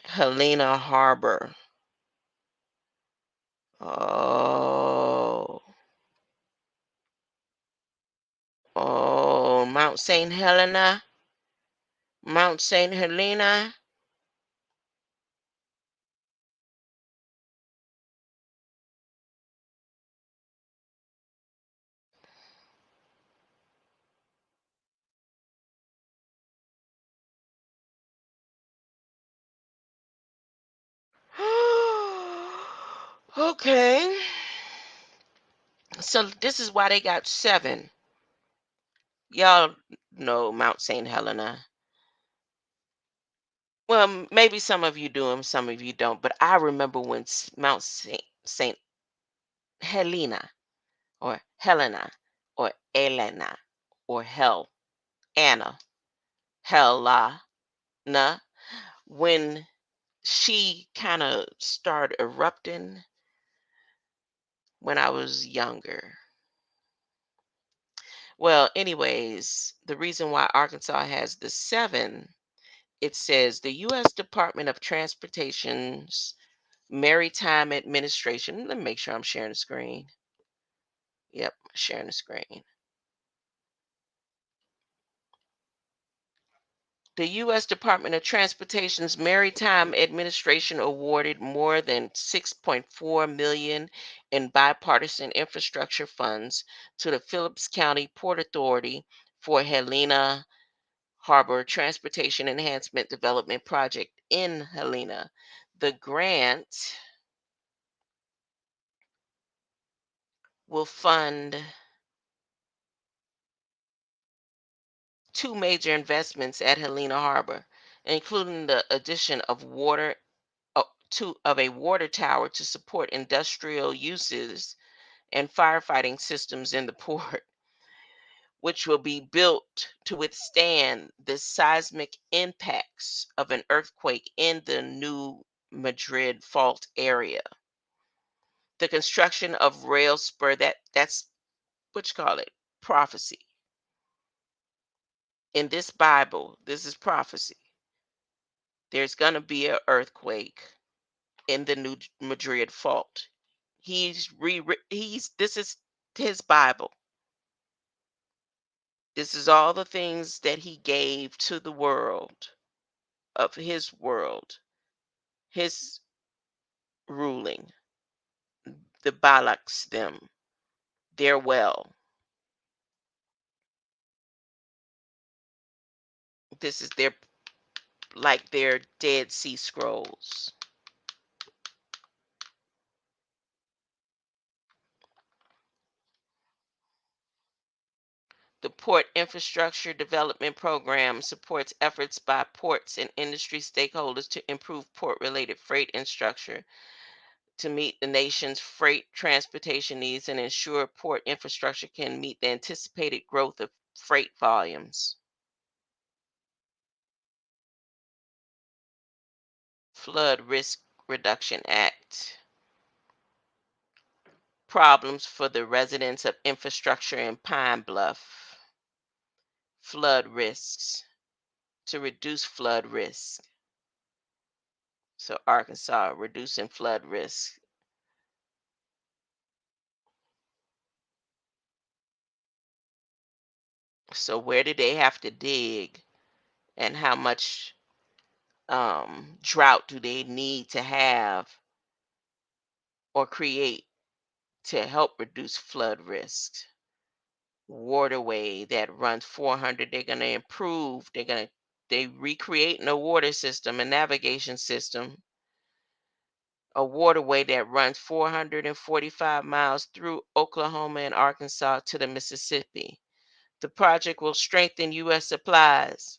Helena Harbor. Oh. Oh, Mount St. Helena. Mount St. Helena. Okay. So this is why they got 7. Y'all know Mount St. Helena. Well, maybe some of you do and some of you don't, but I remember when Mount St. Helena or Helena or Elena or Anna, Helena, when she kind of started erupting when I was younger. Well, anyways, the reason why Arkansas has the 7, it says the U.S. Department of Transportation's Maritime Administration. Let me make sure I'm sharing the screen. Yep, sharing the screen. The U.S. Department of Transportation's Maritime Administration awarded more than 6.4 million in bipartisan infrastructure funds to the Phillips County Port Authority for Helena Harbor Transportation Enhancement Development Project in Helena. The grant will fund 2 major investments at Helena Harbor, including the addition of a water tower to support industrial uses and firefighting systems in the port, which will be built to withstand the seismic impacts of an earthquake in the New Madrid fault area. The construction of rail spur, that's what you call it, prophecy. In this Bible, this is prophecy. There's going to be an earthquake in the New Madrid fault. This is his Bible. This is all the things that he gave to the world, of his world, his ruling, the Balaks, their well. This is their Dead Sea Scrolls. The Port Infrastructure Development Program supports efforts by ports and industry stakeholders to improve port-related freight infrastructure to meet the nation's freight transportation needs and ensure port infrastructure can meet the anticipated growth of freight volumes. Flood Risk Reduction Act. Problems for the residents of infrastructure in Pine Bluff. Flood risks. To reduce flood risk. So Arkansas, reducing flood risk. So where did they have to dig, and how much drought do they need to have or create to help reduce flood risks? Waterway that runs 400, they're going to improve. They're going to they recreating a water system, a navigation system, a waterway that runs 445 miles through Oklahoma and Arkansas to the Mississippi. The project will strengthen U.S. supplies.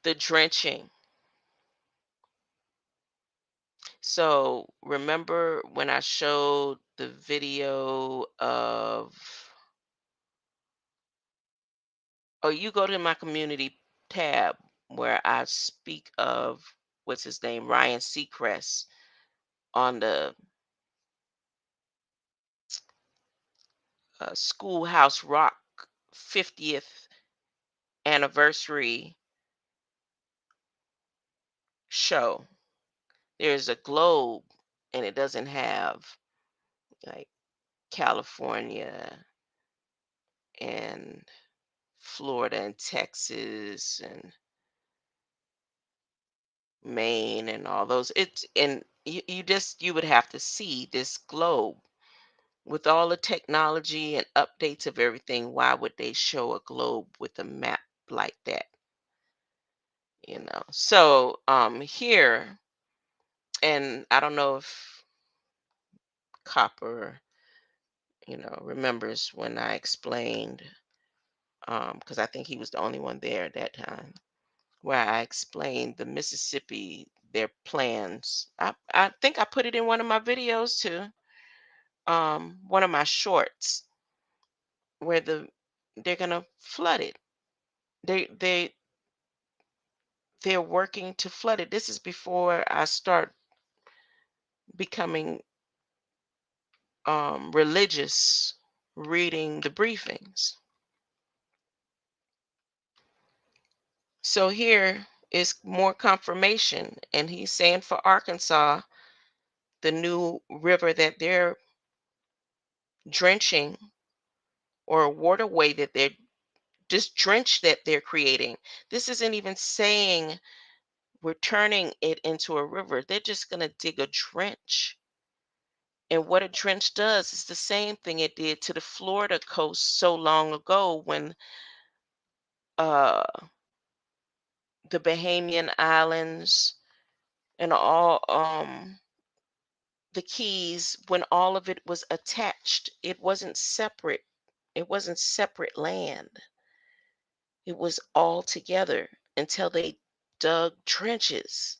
The drenching. So remember when I showed the video of, oh, you go to my community tab where I speak of, what's his name, Ryan Seacrest, on the Schoolhouse Rock 50th anniversary show. There's a globe and it doesn't have like California and Florida and Texas and Maine and all those. It's, and you would have to see this globe with all the technology and updates of everything. Why would they show a globe with a map like that? So here, and I don't know if Copper, remembers when I explained, because I think he was the only one there at that time, where I explained the Mississippi, their plans. I think I put it in one of my videos too, one of my shorts, where they're gonna flood it. They're working to flood it. This is before I start becoming religious, reading the briefings. So here is more confirmation, and he's saying for Arkansas, the new river that they're drenching, or a waterway that they're just drenched that they're creating. This isn't even saying we're turning it into a river. They're just going to dig a trench. And what a trench does is the same thing it did to the Florida coast so long ago when uh, the Bahamian Islands and all the Keys, when all of it was attached, it wasn't separate. It wasn't separate land. It was all together until they dug trenches.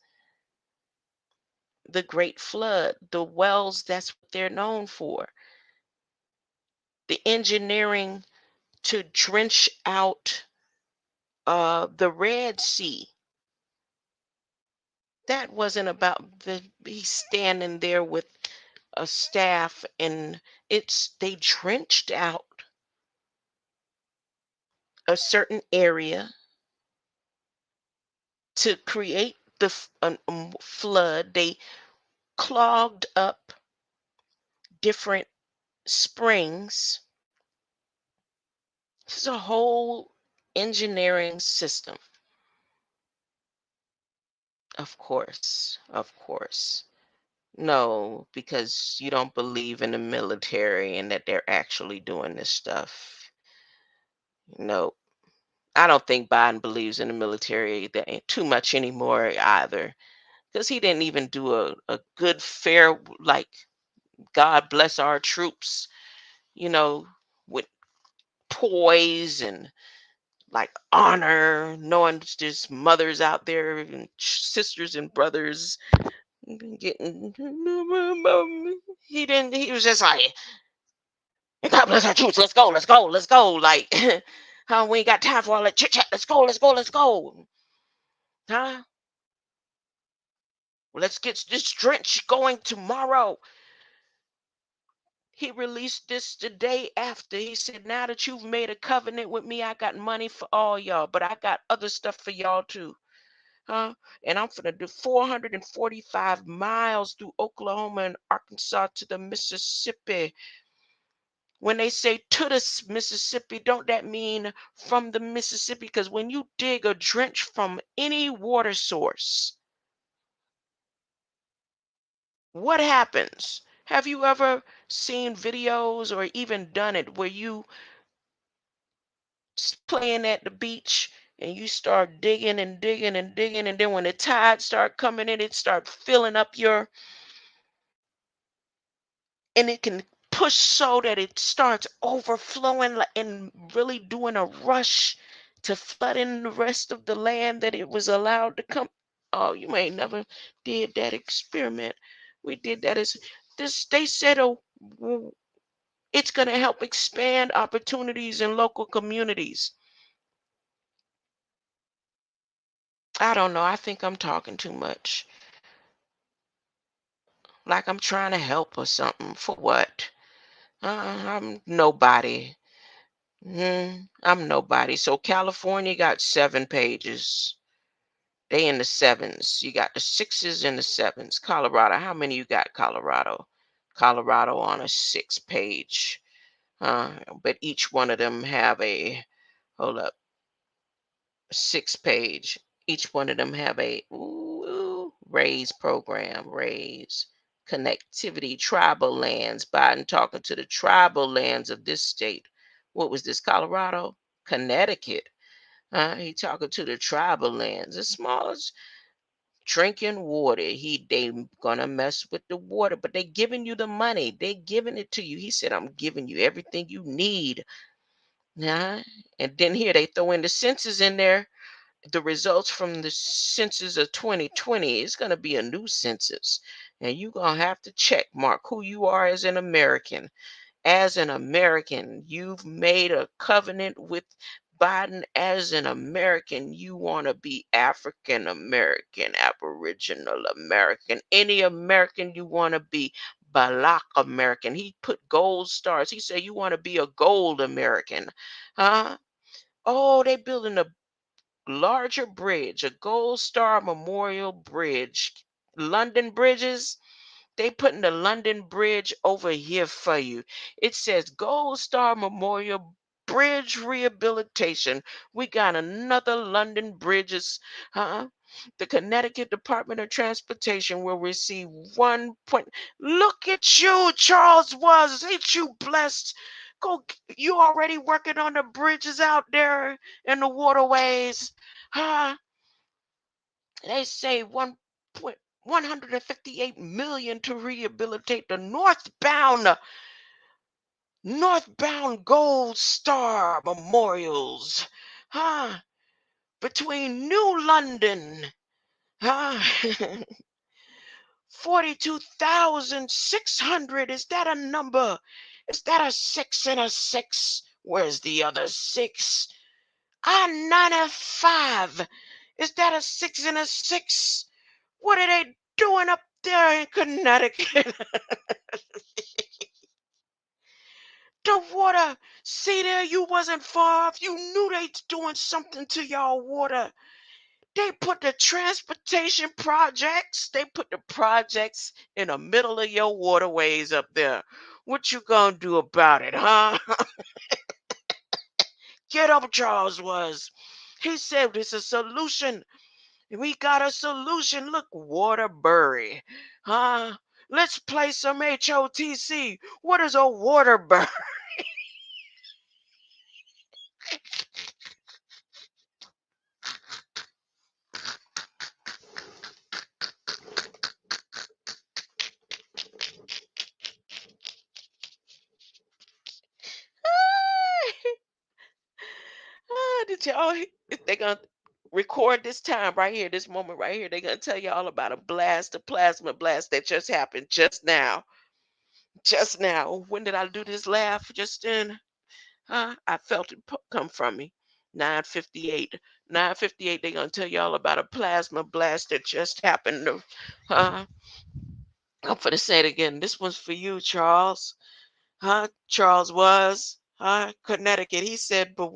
The Great Flood, the wells, that's what they're known for. The engineering to drench out the Red Sea. That wasn't about he's standing there with a staff, and they drenched out a certain area to create the flood. They clogged up different springs. This is a whole engineering system. Of course, of course. No, because you don't believe in the military and that they're actually doing this stuff. No, I don't think Biden believes in the military that ain't too much anymore either. Because he didn't even do a good, fair, like, God bless our troops, you know, with poise and like honor, knowing there's mothers out there and sisters and brothers getting. He didn't. He was just like, God bless our troops. Let's go. Let's go. Let's go. Like, how we ain't got time for all that chit chat. Let's go. Let's go. Let's go. Huh? Let's get this drench going tomorrow. He released this the day after. He said, now that you've made a covenant with me, I got money for all y'all, but I got other stuff for y'all too. Huh? And I'm gonna do 445 miles through Oklahoma and Arkansas to the Mississippi. When they say to the Mississippi, don't that mean from the Mississippi? Because when you dig a drench from any water source, what happens? Have you ever seen videos or even done it where you playing at the beach and you start digging and digging and digging, and then when the tides start coming in, it start filling up your, and it can push so that it starts overflowing and really doing a rush to flood in the rest of the land that it was allowed to come. Oh, you may never did that experiment. We did that as this. They said, oh, it's going to help expand opportunities in local communities. I don't know. I think I'm talking too much. Like I'm trying to help or something. For what? I'm nobody. I'm nobody. So California got 7 pages. They in the sevens. You got the sixes and the sevens. Colorado, how many you got, Colorado? Colorado on a 6 page. But each one of them have a, hold up, 6 page. Each one of them have a raise program, raise connectivity, tribal lands. Biden talking to the tribal lands of this state. What was this, Colorado? Connecticut. He talking to the tribal lands, as small as drinking water. They gonna mess with the water, but they giving you the money. They giving it to you. He said, I'm giving you everything you need. Yeah. And then here they throw in the census in there, the results from the census of 2020. It's going to be a new census, and you're going to have to check mark who you are as an American. As an American, you've made a covenant with Biden. As an American, you want to be African American, Aboriginal American, any American you want to be. Black American. He put gold stars. He said, you want to be a gold American. Huh? Oh, they building a larger bridge, a Gold Star Memorial Bridge. London Bridges, they putting the London Bridge over here for you. It says Gold Star Memorial Bridge Rehabilitation. We got another London Bridges, huh? The Connecticut Department of Transportation will receive 1 point. Look at you, Charles Was. Ain't you blessed? Go, you already working on the bridges out there in the waterways, huh? They say 158 million to rehabilitate the northbound Gold Star memorials, huh? Between New London, huh? 42,600. Is that a number? Is that a 6 and a 6? Where's the other 6? I-95. Is that a 6 and a 6? What are they doing up there in Connecticut? The water. See there, you wasn't far off. You knew they doing something to y'all water. They put the transportation projects, they put the projects in the middle of your waterways up there. What you gonna do about it, huh? Get up, Charles Was. He said it's a solution. We got a solution. Look, Waterbury. Huh? Let's play some HOTC. What is a Waterbury? Did you, oh, they're gonna record this time right here, this moment right here. They're gonna tell you all about a blast, a plasma blast that just happened just now. Just now. When did I do this laugh? Just then. Huh? I felt it come from me. 9:58. 9:58. They're gonna tell you all about a plasma blast that just happened. Huh? I'm gonna say it again. This one's for you, Charles. Huh? Charles Was. Huh? Connecticut. He said, but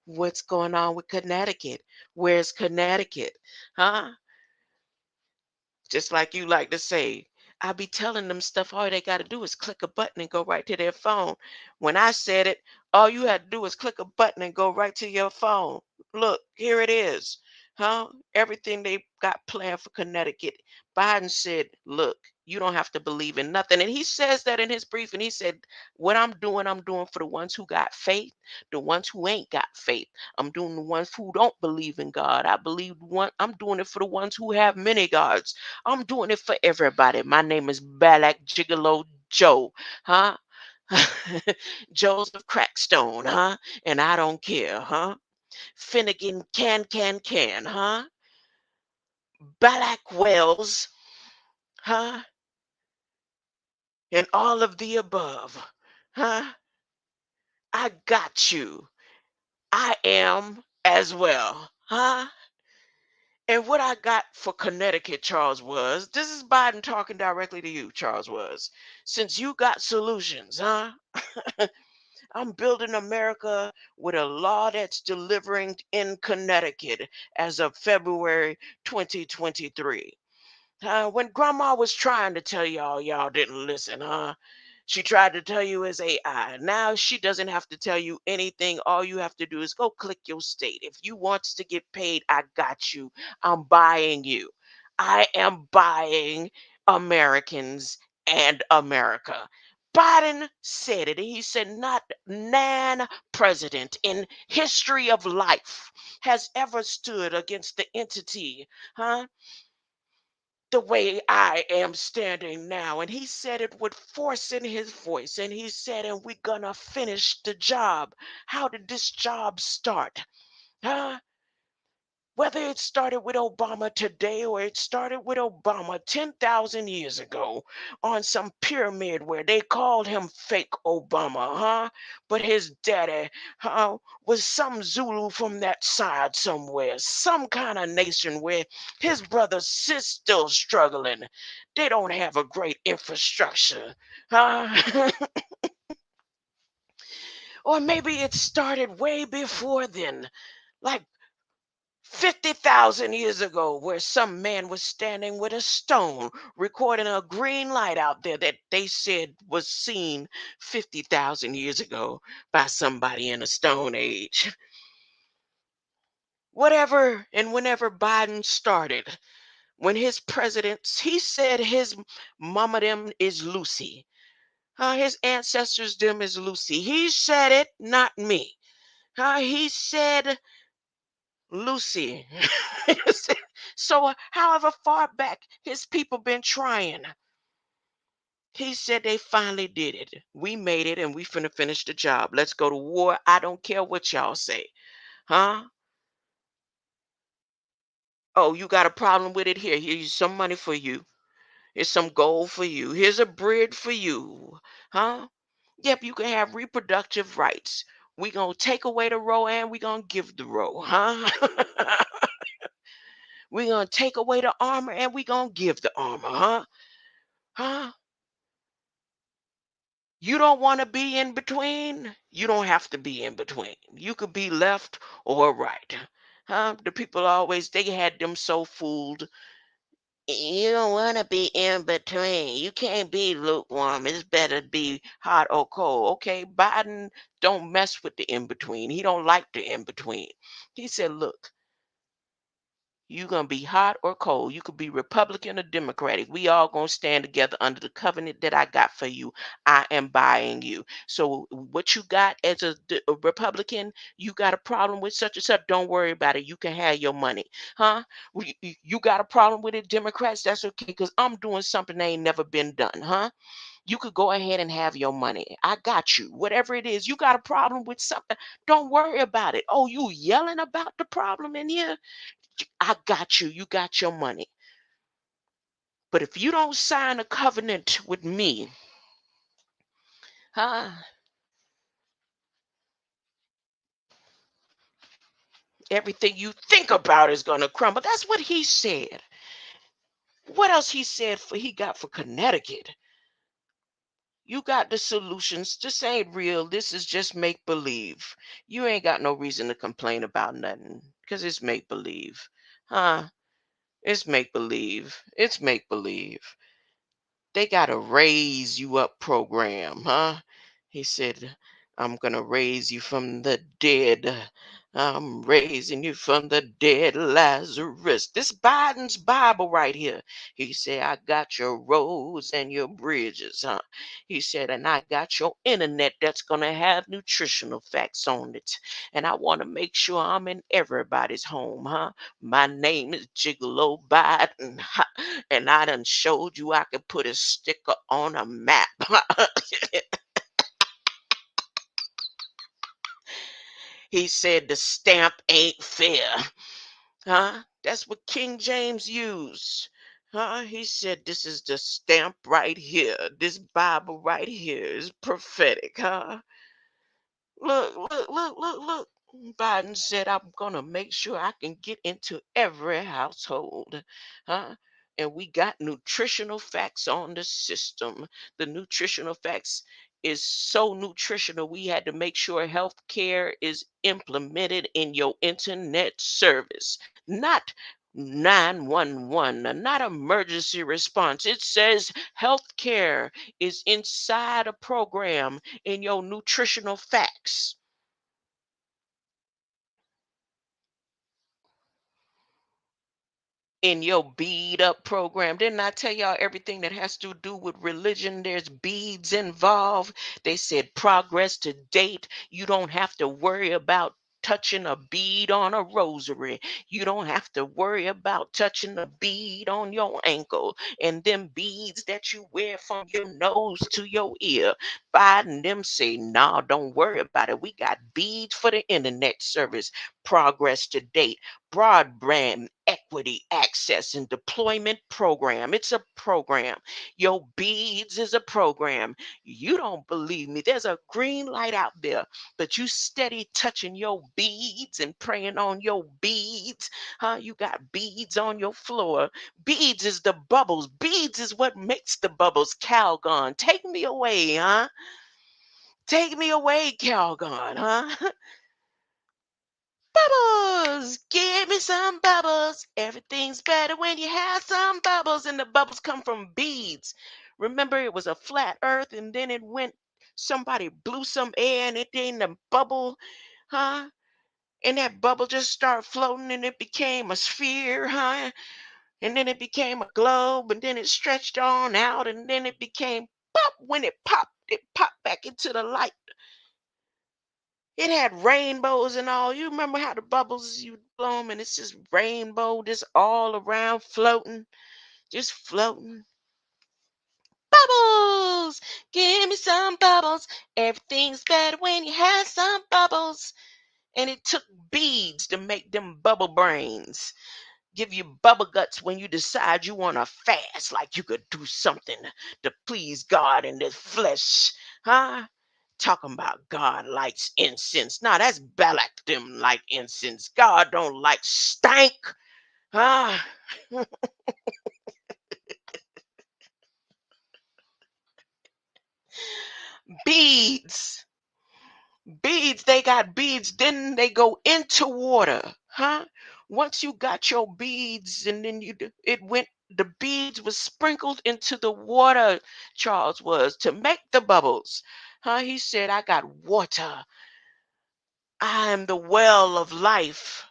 what's going on with Connecticut? Where's Connecticut? Huh? Just like you like to say. I be telling them stuff, all they got to do is click a button and go right to their phone. When I said it, all you had to do is click a button and go right to your phone. Look, here it is. Huh? Everything they got planned for Connecticut. Biden said, look, you don't have to believe in nothing. And he says that in his briefing. He said, what I'm doing for the ones who got faith, the ones who ain't got faith. I'm doing the ones who don't believe in God. I believe one, I'm doing it for the ones who have many gods. I'm doing it for everybody. My name is Balak Gigolo Joe. Huh? Joseph Crackstone, huh? And I don't care, huh? Finnegan can, huh? Balak Wells, huh? And all of the above, huh? I got you. I am as well, huh? And what I got for Connecticut, Charles, was this is Biden talking directly to you, Charles, was since you got solutions, huh? I'm building America with a law that's delivering in Connecticut as of February 2023. When grandma was trying to tell y'all, y'all didn't listen, huh? She tried to tell you it's AI. Now she doesn't have to tell you anything. All you have to do is go click your state. If you want to get paid, I got you. I'm buying you. I am buying Americans and America. Biden said it. He said, not nan president in history of life has ever stood against the entity, huh? The way I am standing now. And he said it with force in his voice. And he said, and we're gonna finish the job. How did this job start? Huh? Whether it started with Obama today or it started with Obama 10,000 years ago on some pyramid where they called him fake Obama, huh? But his daddy was some Zulu from that side somewhere, some kind of nation where his brother's still struggling. They don't have a great infrastructure, huh? Or maybe it started way before then, like 50,000 years ago, where some man was standing with a stone recording a green light out there that they said was seen 50,000 years ago by somebody in a stone age. Whatever and whenever Biden started, when his presidents, he said his mama them is Lucy. His ancestors them is Lucy. He said it, not me. He said Lucy. So, however far back his people been trying, he said they finally did it. We made it, and we finna finish the job. Let's go to war. I don't care what y'all say, huh? Oh, you got a problem with it? Here, here's some money for you. Here's some gold for you. Here's a bread for you, huh? Yep, you can have reproductive rights. We gonna take away the row and we gonna give the row, huh? We gonna take away the armor and we gonna give the armor, huh? Huh? You don't want to be in between? You don't have to be in between. You could be left or right. Huh? The people always, they had them so fooled. You don't want to be in between. You can't be lukewarm. It's better to be hot or cold. Okay, Biden don't mess with the in between. He don't like the in between. He said, look, you gonna be hot or cold. You could be Republican or Democratic. We all gonna stand together under the covenant that I got for you. I am buying you. So what you got as a Republican, you got a problem with such and such. Don't worry about it. You can have your money, huh? You got a problem with it, Democrats? That's okay, cause I'm doing something that ain't never been done, huh? You could go ahead and have your money. I got you. Whatever it is, you got a problem with something. Don't worry about it. Oh, you yelling about the problem in here? I got you. You got your money. But if you don't sign a covenant with me, huh, everything you think about is gonna crumble. That's what he said. What else he said for he got for Connecticut? You got the solutions. This ain't real. This is just make believe. You ain't got no reason to complain about nothing because it's make believe. Huh? It's make believe. It's make believe. They got a raise you up program, huh? He said, I'm gonna raise you from the dead. I'm raising you from the dead, Lazarus. This Biden's Bible right here. He said, I got your roads and your bridges, huh? He said, and I got your internet that's going to have nutritional facts on it. And I want to make sure I'm in everybody's home, huh? My name is Gigolo Biden, and I done showed you I could put a sticker on a map. He said, the stamp ain't fair. Huh? That's what King James used. Huh? He said, this is the stamp right here. This Bible right here is prophetic, huh? Look, look, look, look, look. Biden said, I'm going to make sure I can get into every household. Huh? And we got nutritional facts on the system. The nutritional facts is so nutritional, we had to make sure health care is implemented in your internet service, not 911, not emergency response. It says health care is inside a program in your nutritional facts. In your bead up program. Didn't I tell y'all everything that has to do with religion? There's beads involved. They said progress to date. You don't have to worry about touching a bead on a rosary. You don't have to worry about touching a bead on your ankle and them beads that you wear from your nose to your ear. Biden them say, nah, don't worry about it. We got beads for the internet service. Progress to date. Broadband equity access and deployment program. It's a program. Your beads is a program. You don't believe me. There's a green light out there, but you steady touching your beads and praying on your beads. Huh? You got beads on your floor. Beads is the bubbles. Beads is what makes the bubbles. Calgon, take me away, huh? Take me away, Calgon, huh? Bubbles! Give me some bubbles. Everything's better when you have some bubbles. And the bubbles come from beads. Remember, it was a flat earth and then it went, somebody blew some air and it in the bubble, huh? And that bubble just started floating and it became a sphere, huh? And then it became a globe and then it stretched on out and then it became pop. When it popped back into the light. It had rainbows and all. You remember how the bubbles you blow 'em and it's just rainbow, just all around floating, just floating. Bubbles! Give me some bubbles. Everything's better when you have some bubbles. And it took beads to make them bubble brains. Give you bubble guts when you decide you want to fast, like you could do something to please God in this flesh. Huh? Talking about God likes incense. Nah, that's Balak them like incense. God don't like stank. Huh? Beads. Beads, they got beads. Then they go into water. Huh? Once you got your beads and then it went, the beads was sprinkled into the water, Charles was, to make the bubbles. Huh? He said, I got water. I am the well of life.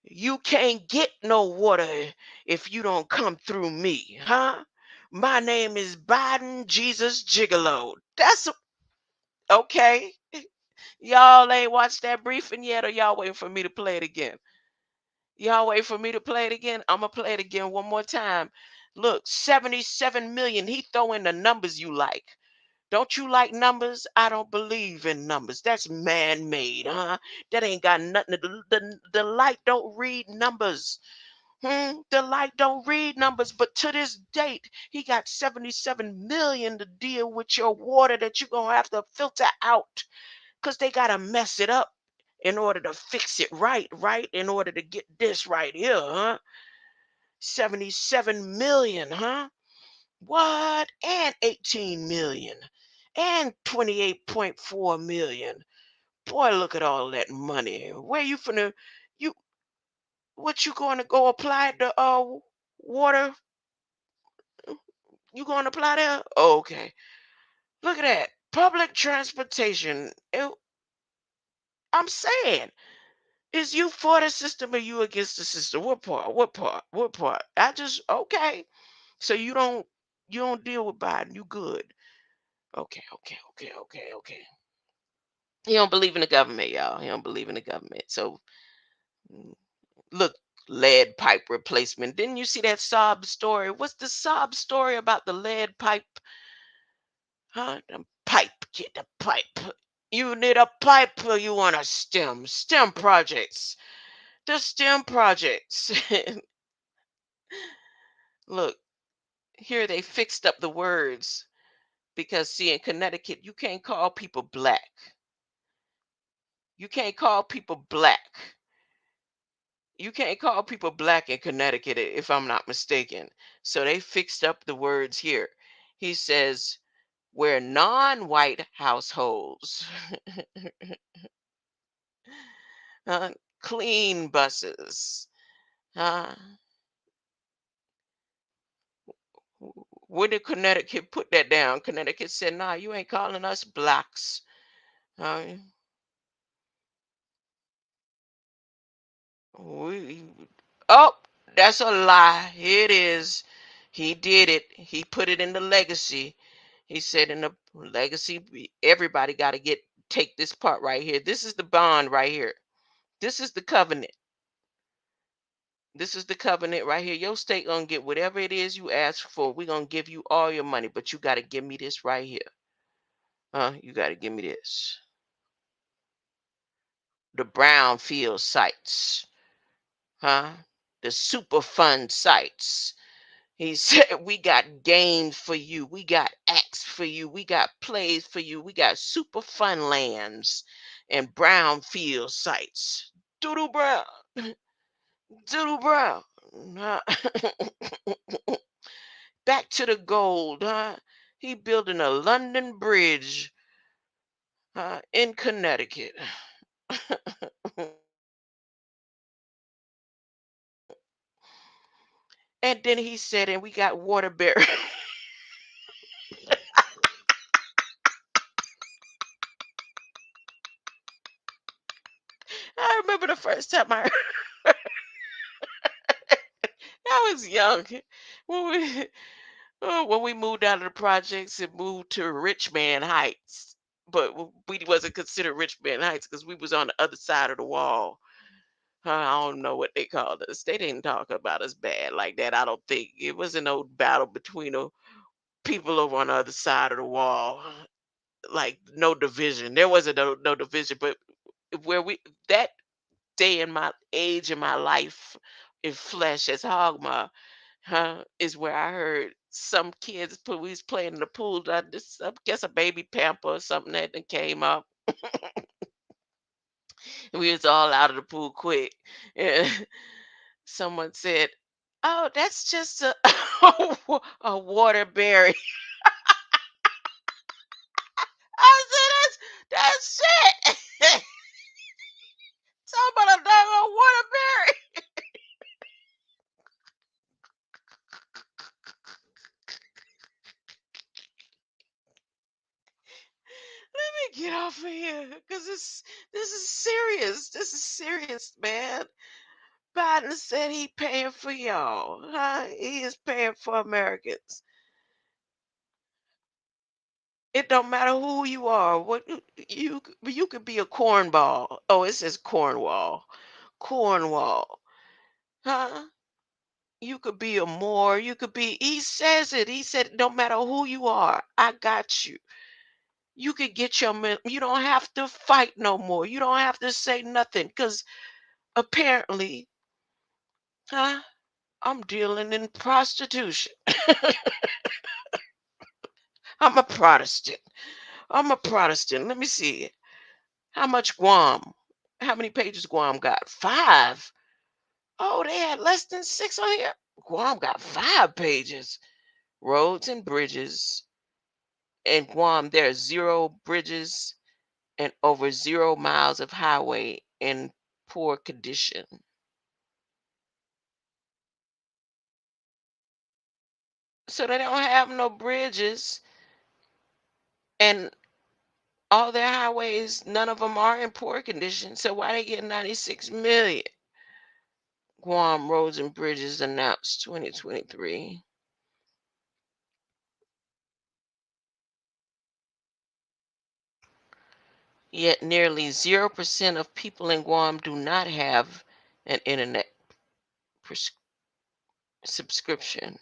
You can't get no water if you don't come through me, huh? My name is Biden Jesus Gigolo. That's okay. Y'all ain't watched that briefing yet, or y'all waiting for me to play it again? Y'all wait for me to play it again? I'm gonna play it again one more time. Look, 77 million. He throw in the numbers you like. Don't you like numbers? I don't believe in numbers. That's man-made, huh? That ain't got nothing to do. The light don't read numbers. The light don't read numbers, but to this date, he got 77 million to deal with your water that you're gonna have to filter out because they gotta mess it up in order to fix it right, right? In order to get this right here, huh? 77 million, huh? What? And 18 million and 28.4 million. Boy, look at all that money. Where you finna, you, what you going to go apply the water? You going to apply there? Oh, okay. Look at that. Public transportation. I'm saying, is you for the system or you against the system? What part? What part? What part? I just okay. So you don't deal with Biden. You good? Okay, okay, okay, okay, okay. He don't believe in the government, y'all. He don't believe in the government. So mm, look, lead pipe replacement. Didn't you see that sob story? What's the sob story about the lead pipe? Huh? The pipe, get the pipe. You need a pipe or you want a stem? STEM projects. The STEM projects. Look, here they fixed up the words because see in Connecticut you can't call people black. You can't call people black. You can't call people black in Connecticut if I'm not mistaken. So they fixed up the words here. He says where non-white households uh, clean buses. Uh, where did Connecticut put that down? Connecticut said, "Nah, you ain't calling us blacks." Uh, we, oh, that's a lie. It is. He did it. He put it in the legacy. He said in the legacy, everybody got to take this part right here. This is the bond right here. This is the covenant. This is the covenant right here. Your state gonna get whatever it is you ask for. We're gonna give you all your money, but you gotta give me this right here. You gotta give me this. The brownfield sites. The super fun sites. He said, we got games for you. We got acts for you. We got plays for you. We got super fun lands and brownfield sites. Doodle Brown. Doodle Brown. Huh? Back to the gold. He building a London Bridge in Connecticut. And then he said, and we got Waterbury. I remember the first time I was young when we when we moved out of the projects and moved to Richmond Heights, but we wasn't considered Richmond Heights because we was on the other side of the wall. I don't know what they called us. They didn't talk about us bad like that. I don't think it was an old battle between the people over on the other side of the wall. Like no division. There wasn't no division, but where we that day in my age in my life in flesh as Hogma, is where I heard some kids we was playing in the pool. I guess a baby pamper or something that done came up. And we was all out of the pool quick. And someone said, "Oh, that's just a a waterberry." I said, "That's it." Talking about a dang waterberry. Let me get off of here because this is serious. This is serious, man. Biden said he paying for y'all. He is paying for Americans. It don't matter who you are. What you could be a cornball. Oh, it says Cornwall. Cornwall. Huh? You could be a Moor. You could be. He says it. He said, no matter who you are, I got you. You could get your. You don't have to fight no more. You don't have to say nothing because apparently, huh? I'm dealing in prostitution. I'm a Protestant. I'm a Protestant. Let me see. How much Guam? How many pages Guam got? Five. Oh, they had less than six on here. Guam got 5 pages. Roads and bridges. In Guam, there are 0 bridges and over 0 miles of highway in poor condition. So they don't have no bridges. And all their highways, none of them are in poor condition. So why they get 96 million? Guam roads and bridges announced 2023. Yet nearly 0% of people in Guam do not have an internet subscription.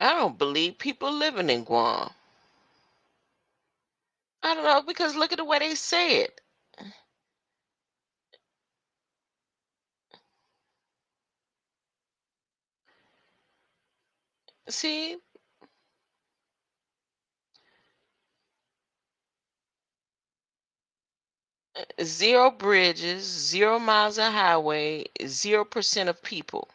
I don't believe people living in Guam. I don't know, because look at the way they say it. See, 0 bridges, 0 miles of highway, 0% of people.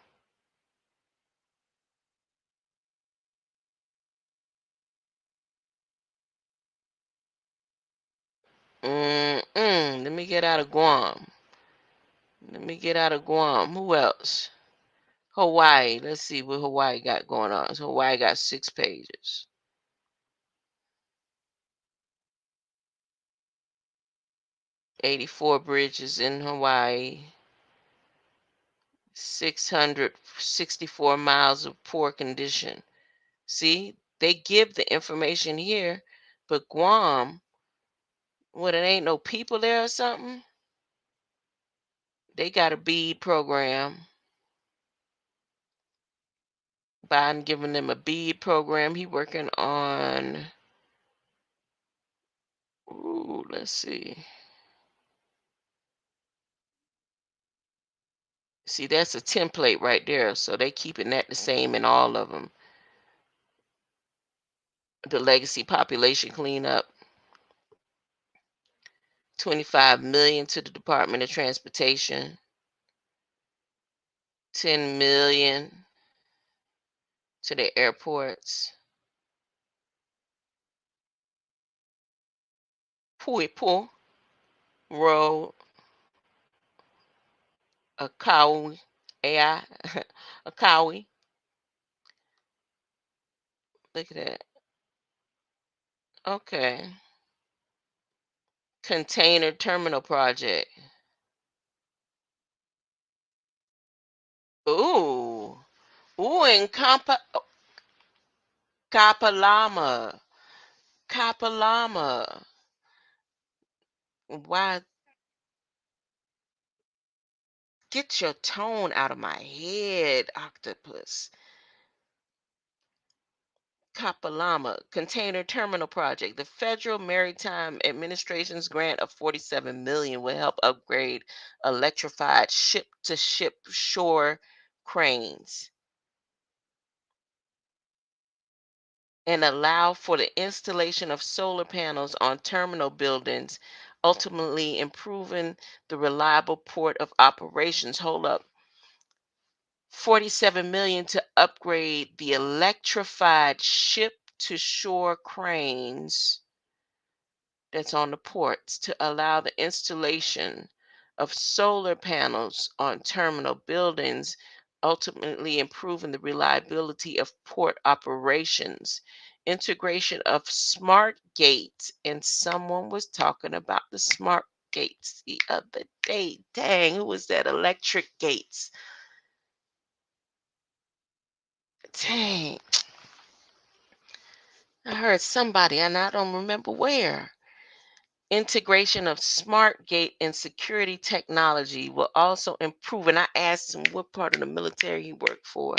Let me get out of Guam. Who else? Hawaii. Let's see what Hawaii got going on. So Hawaii got 6 pages. 84 bridges in Hawaii. 664 miles of poor condition. See, they give the information here, but Guam, what, it ain't no people there or something? They got a bead program. Biden giving them a bead program. He working on, let's see. See, that's a template right there. So they keeping that the same in all of them. The legacy population cleanup. 25 million to the Department of Transportation. 10 million to the airports. Puipo Road. Akawi. AI. Akawi. Look at that. Okay. Container terminal project. Ooh. In Kapalama. Kapalama. Why? Get your tone out of my head, octopus. Kapalama Container Terminal Project. The Federal Maritime Administration's grant of 47 million will help upgrade electrified ship-to-ship shore cranes and allow for the installation of solar panels on terminal buildings, ultimately improving the reliable port of operations. Hold up. 47 million to upgrade the electrified ship to shore cranes that's on the ports to allow the installation of solar panels on terminal buildings, ultimately improving the reliability of port operations. Integration of smart gates, and someone was talking about the smart gates the other day. Dang, who was that? Electric gates. Dang, I heard somebody and I don't remember where. Integration of smart gate and security technology will also improve. And I asked him what part of the military he worked for.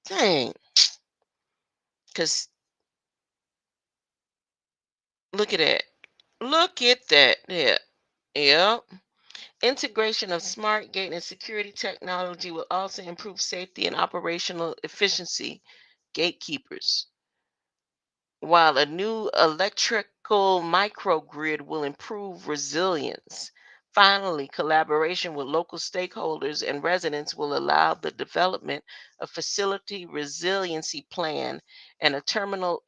Dang, because look at that. Look at that. Yeah. Yep. Integration of smart gate and security technology will also improve safety and operational efficiency. Gatekeepers. While a new electrical microgrid will improve resilience. Finally, collaboration with local stakeholders and residents will allow the development of facility resiliency plan and a terminal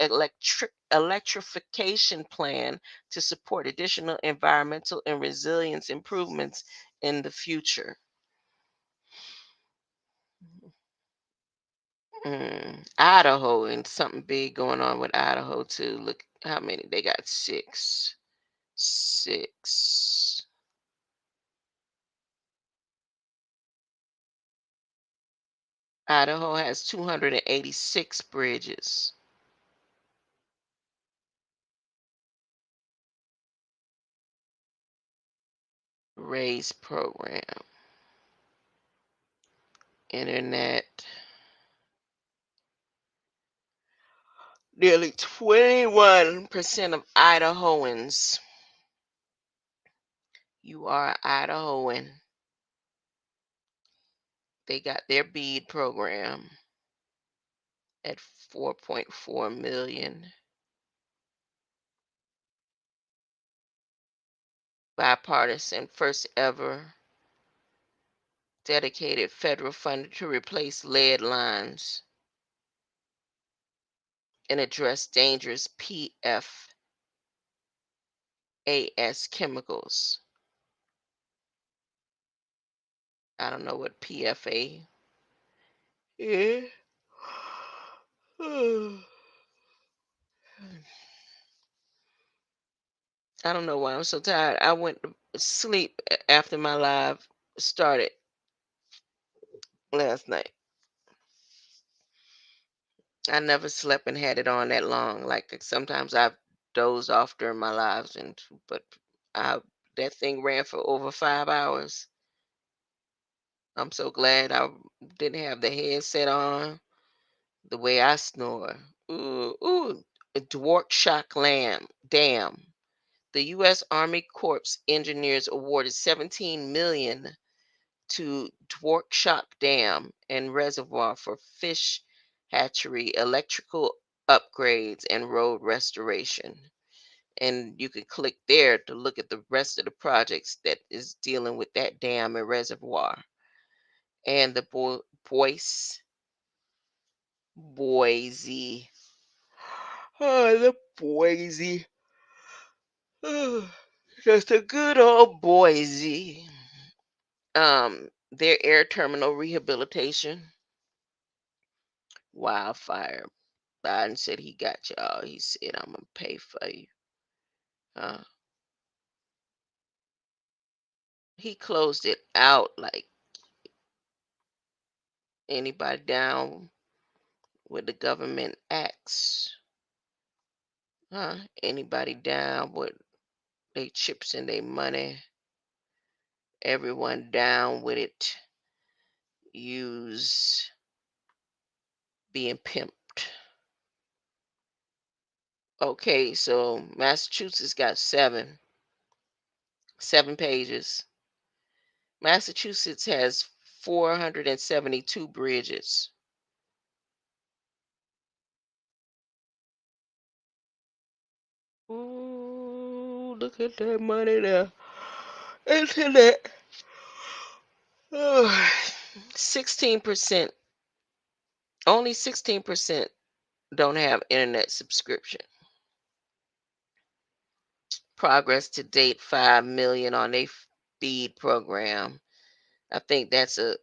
electrification plan to support additional environmental and resilience improvements in the future. Idaho, and something big going on with Idaho too. Look how many they got. Six. Idaho has 286 bridges. Raise program. Internet. Nearly 21% of Idahoans. You are Idahoan. They got their BEAD program at 4.4 million. Bipartisan, first ever dedicated federal funding to replace lead lines and address dangerous PFAS chemicals. I don't know what PFA is. I don't know why I'm so tired. I went to sleep after my live started last night. I never slept and had it on that long. Like sometimes I've dozed off during my lives, but that thing ran for over 5 hours. I'm so glad I didn't have the headset on. The way I snore. Ooh, Dwarf Shock Dam. The U.S. Army Corps engineers awarded $17 million to Dwarkshock Dam and Reservoir for fish hatchery, electrical upgrades, and road restoration. And you can click there to look at the rest of the projects that is dealing with that dam and reservoir. And the Boise. Oh, the Boise. Just a good old Boise. Their air terminal rehabilitation. Wildfire. Biden said he got y'all. He said, I'm going to pay for you. He closed it out like anybody down with the government acts. Anybody down with they chips and their money. Everyone down with it. Use being pimped. Okay, so Massachusetts got seven pages. Massachusetts has 472 bridges. Ooh, look at that money there. Internet. 16%. Only 16% don't have internet subscription. Progress to date, 5 million on a feed program. I think that's a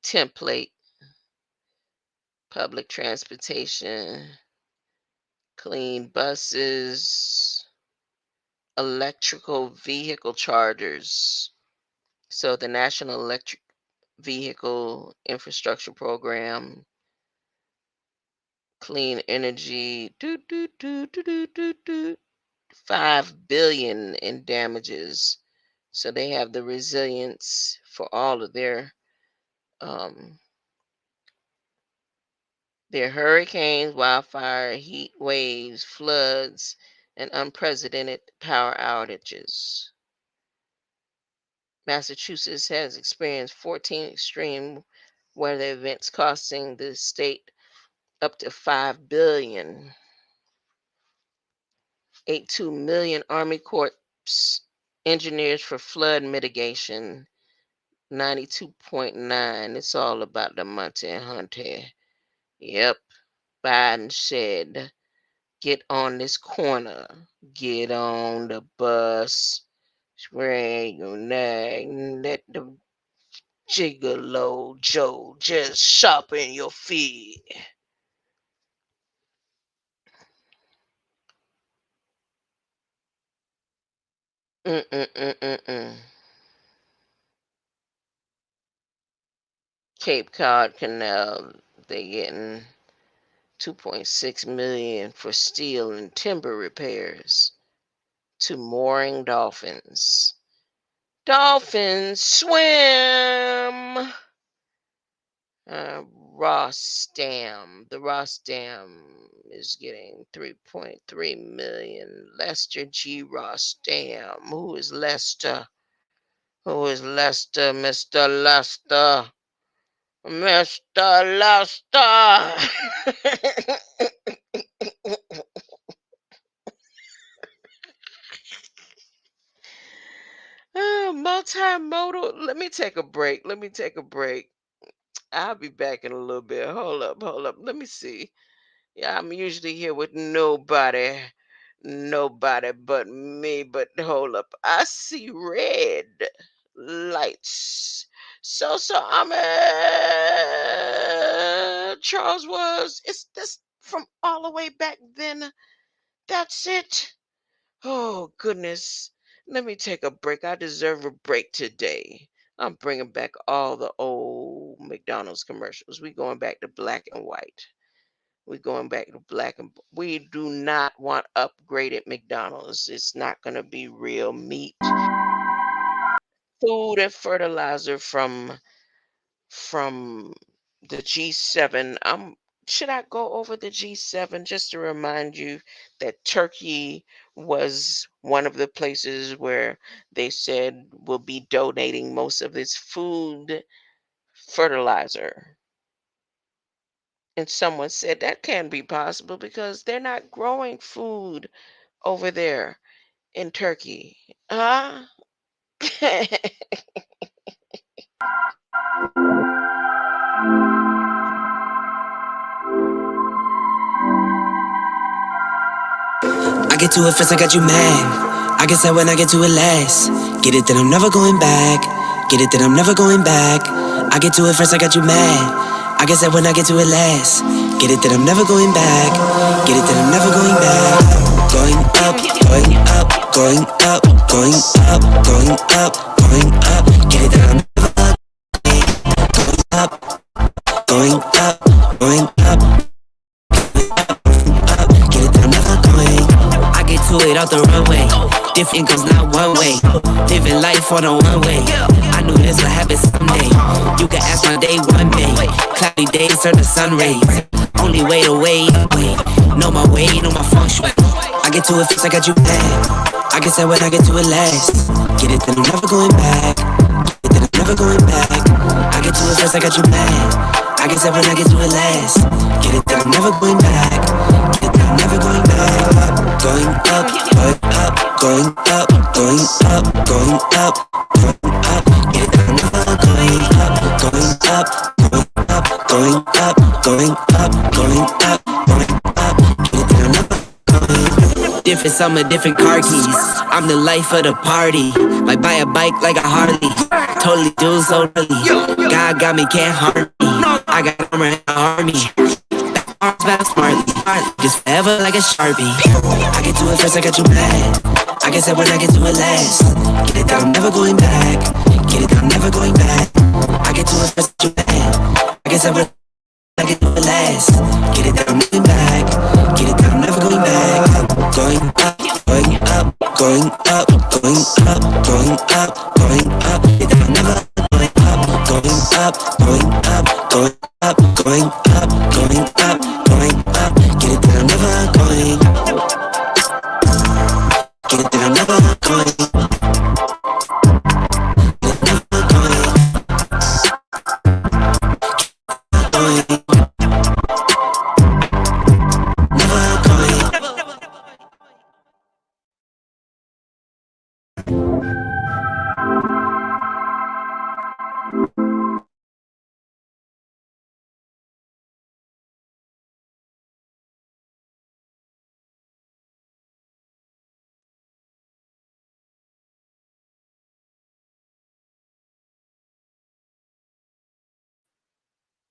template. Public transportation, clean buses, electrical vehicle chargers. So the National Electric Vehicle Infrastructure Program, clean energy, 5 billion in damages. So they have the resilience for all of their hurricanes, wildfire, heat waves, floods, and unprecedented power outages. Massachusetts has experienced 14 extreme weather events costing the state up to $5 billion. 82 million Army Corps engineers for flood mitigation. 92.9. It's all about the Monty and Hunter. Yep. Biden said, get on this corner. Get on the bus. Spray your neck. Let the Gigolo Joe just shopping your feet. Mm-mm-mm-mm-mm. Cape Cod Canal, they getting 2.6 million for steel and timber repairs to mooring dolphins. Dolphins swim. Ross Dam. The Ross Dam is getting 3.3 million. Lester G. Ross Dam. Who is Lester? Who is Lester? Mr. Lester. Mr. Lester. Multimodal. Let me take a break. Let me take a break. I'll be back in a little bit. Hold up, hold up. Let me see. Yeah, I'm usually here with nobody but me. But hold up, I see red lights. So I'm Charles was. Is this from all the way back then? That's it. Oh goodness. Let me take a break. I deserve a break today. I'm bringing back all the old McDonald's commercials. We going back to black and white. We're going back to black and we do not want upgraded McDonald's. It's not going to be real meat, food, and fertilizer from the G7. Should I go over the G7 just to remind you that Turkey was one of the places where they said will be donating most of its food fertilizer. And someone said that can't be possible because they're not growing food over there in Turkey. Huh? I get to it first, I got you mad. I guess that when I get to it last. Get it that I'm never going back. Get it that I'm never going back. I get to it first, I got you mad. I guess that when I get to it last. Get it that I'm never going back. Get it that I'm never going back. Going up, going up, going up, going up, going up, going up. Get it that I'm never going up, going up, going up. Get it that I'm never going. I get to it off the runway. Different comes not one way. Living life on a one way. I knew this would happen someday. You can ask my day one day. Cloudy days turn to sun rays. Only way to wait. Know my way, know my function. I get to it fix, I got you mad. I guess that when I get to it last. Get it that I'm never going back. Get it that I'm never going back. I get to it first, I got you mad. I guess that when I get to it last. Get it that I'm never going back. Get it that I'm never going back. Going up, going up, going up, going up, going up, going up. Get it that I'm never going up, going up, going up, going up, going up, going up, going up. Get it that I'm never going. Different summer, different car keys. I'm the life of the party. Might buy a bike like a Harley. Totally do so early. God got me, can't harm me. I got armor in the army. Arms back smartly. Just forever like a Sharpie. I get to it first, I got you mad. I guess that when I get to it last. Get it that I'm never going back. Get it that I'm never going back. I get to it first, I got you mad. I guess that when I get to it last. Get it that I'm moving back. Get it that I'm never going back. Going up, going up, going up, going up, going up, going up. Get it that I'm never going up, going up, going up, going up, going up, going up, going up. Get it that I'm never going. Get it that I'm never going. Never going. Going.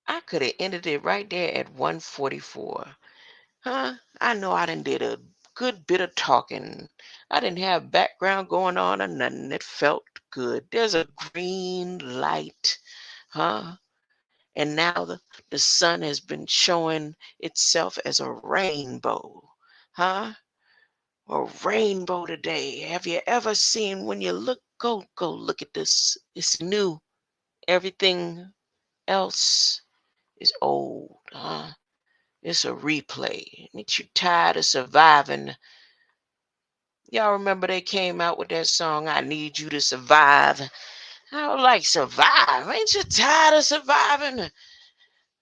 I could have ended it right there at 144. Huh? I know I done did a good bit of talking. I didn't have background going on or nothing. It felt good. There's a green light. Huh? And now the sun has been showing itself as a rainbow. Huh? A rainbow today. Have you ever seen when you go look at this. It's new. Everything else is old. Huh? It's a replay. Ain't you tired of surviving? Y'all remember they came out with that song, I Need You to Survive? I was like, survive? Ain't you tired of surviving?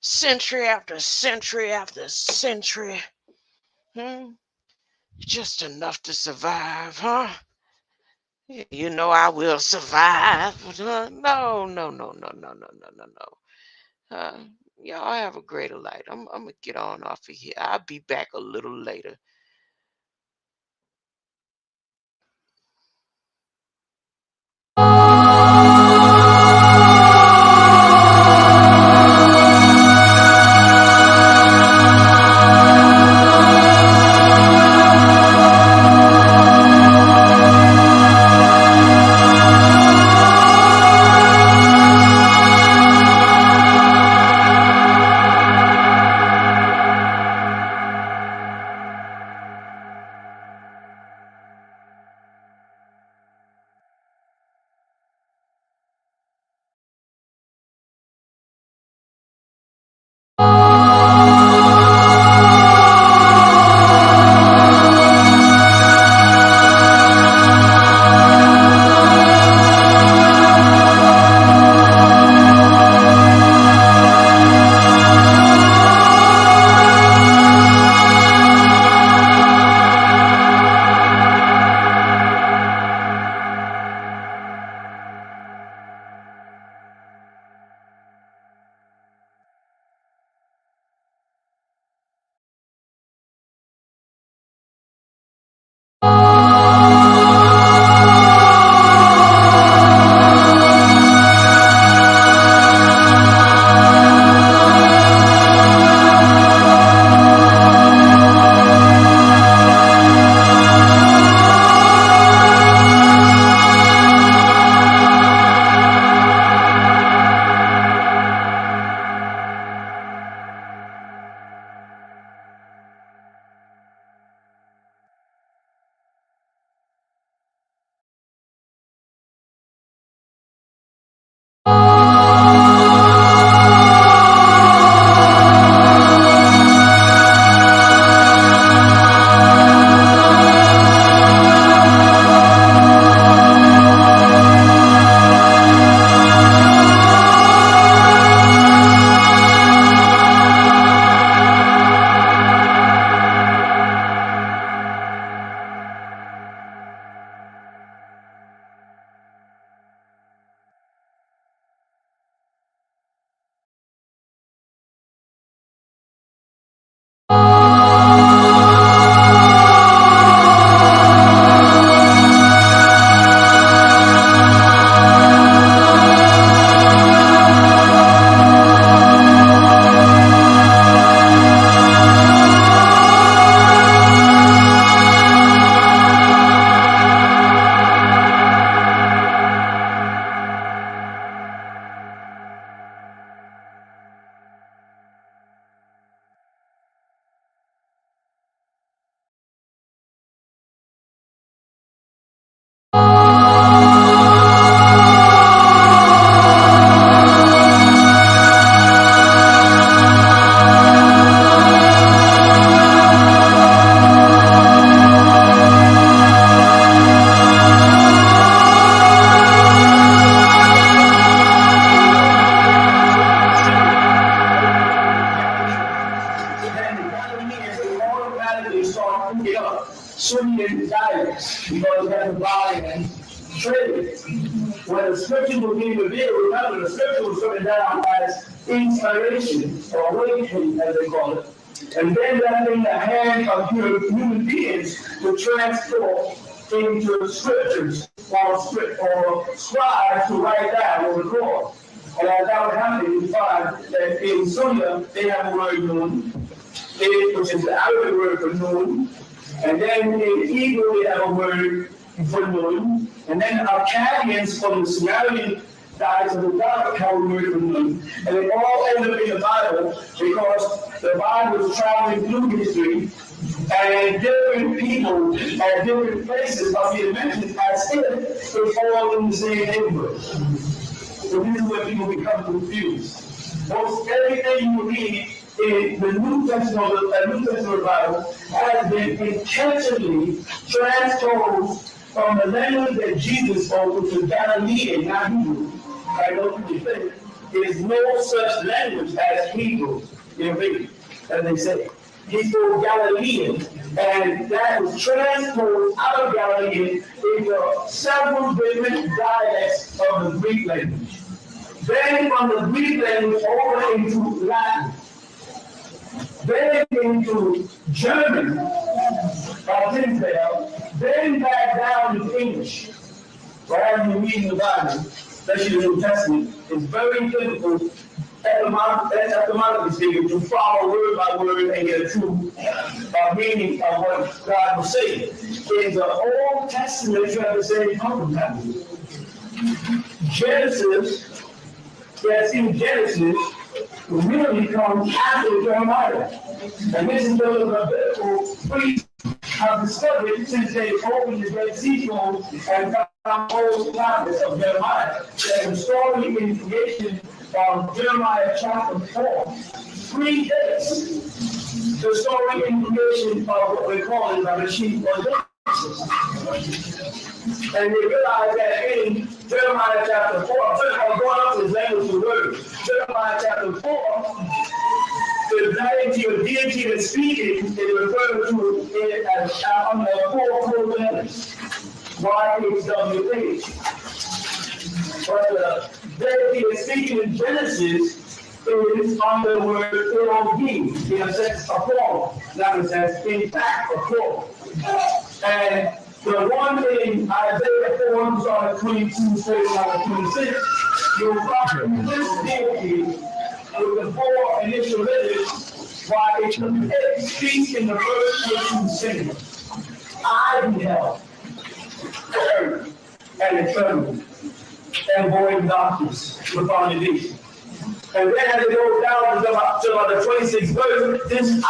Century after century after century. Hmm? Just enough to survive, huh? You know I will survive. No, no, no, no, no, no, no, no, no. Y'all have a greater light. I'm going to get on off of here. I'll be back a little later. swimming in desires because that's a body and trade. When the scripture was being revealed, remember the scripture was coming down as inspiration or awakening, as they call it. And then that in the hand of human beings to transform into scriptures or scribes to write down or record. And as that would happen, you find that in Sunya, they have a word noon, which is the Arabic word for noon. And then in Hebrew, they have a word for noon. And then Akkadians from the Sumerian dialects of the Dark have a word for noon. And they all end up in the Bible because the Bible is traveling through history. And different people at different places are being mentioned as if they all in the same neighborhood. So this is where people become confused. Most everything you read in the New Testament Bible has been intentionally transposed from the language that Jesus spoke, which is Galilean, not Hebrew. I know people think there is no such language as Hebrew in Greek, as they say. He spoke Galilean, and that was transposed out of Galilean into several different dialects of the Greek language. Then from the Greek language over into Latin. Then into German, then back down to English. While you're reading the Bible, especially the New Testament, it's very difficult etymologically speaking to follow word by word and get a true meaning of what God was saying. In the Old Testament, you have the same problem. Genesis, Genesis really comes after Jeremiah. And this is what the biblical priests have discovered since they opened the Red Sea Scroll and found old tablets of Jeremiah. There's a story in creation of Jeremiah chapter 4. 3 days. The story in creation of what we call it the sheep or and they realized that in Jeremiah chapter 4, I'm going up to his language of words. Jeremiah chapter 4, the deity or deity that's speaking is referred to it as on the 4 letters. YHWH. But the deity that's speaking in Genesis is on the word Elohim, in a sense, a plural. Not in a sense, in fact, a plural. And the one in Isaiah 4, starting 22, 26, you'll find this deity with the 4 initial letters, why it speaks in the first person singular. I beheld the earth and the firmament, and void darkness upon the deep. And then as it goes down to about the 26th verse, this I,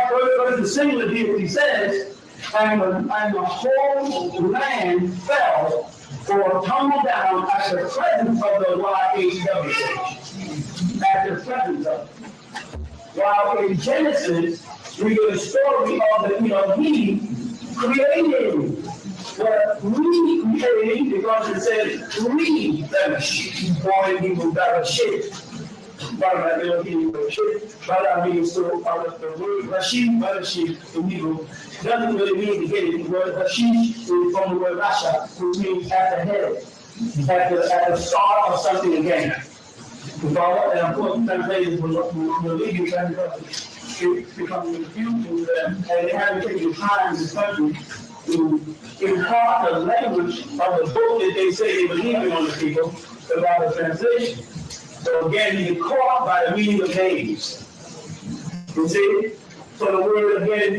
first person singular deity says, and the whole land fell or tumbled down at the presence of the YHWH. At the presence of it. While in Genesis, we get a story of the, he created. But we created, because it says, we fellowship, or in Hebrew, fellowship. But I mean, so the word Rashid, fellowship in Hebrew, doesn't really mean to get it. The word Rashid is from the word Rasha, which means at the head, at the start of something again. And of course, translators will leave you it becomes confusing to them, and they have to take the time in this country to impart the language of the book that they say they believe in on the people about the translation. So again, you get caught by the meaning of names. You see? So the word again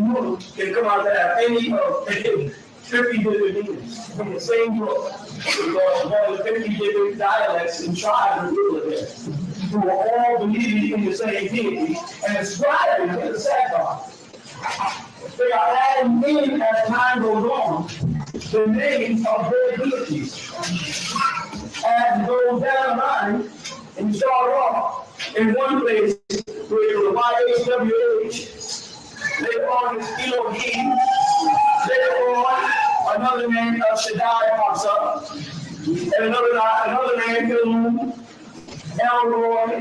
can come out to have any of 50 different meanings from the same book. Because more than 50 different dialects and tribes and people there who are all believing in the same deity and ascribing to the same God. They are adding in as time goes on the names of their deities. As you go down the line, and you start off in one place with the YHWH, later on is Elohim, later on another name of Shaddai pops up, and another name Elul, Elroy,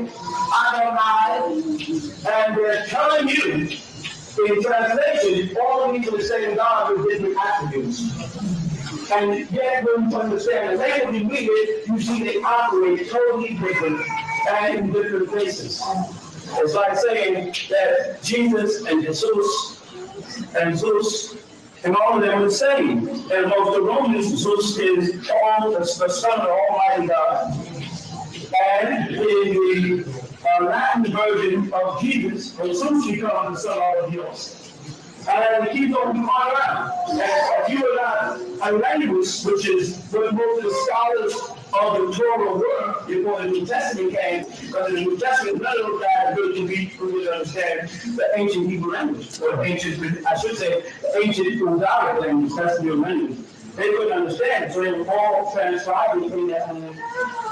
Adonai, and they're telling you in translation all of these are the same God with different attributes. And yet, when you understand the language we read it, you see they operate totally different and in different places. It's like saying that Jesus and Zeus and all of them are the same. And amongst the Romans, Zeus is the son of the Almighty God. And in the Latin version of Jesus, Sushi comes the son of Dios. And it keeps on going around. And if you are not a language, which is what most of the scholars of the Torah were before the New Testament came, because in the New Testament, none of those guys really could understand the ancient Hebrew language, or ancient, I should say, the ancient Ugaritic language, that's their language. They couldn't understand it, so they were all transcribed between their own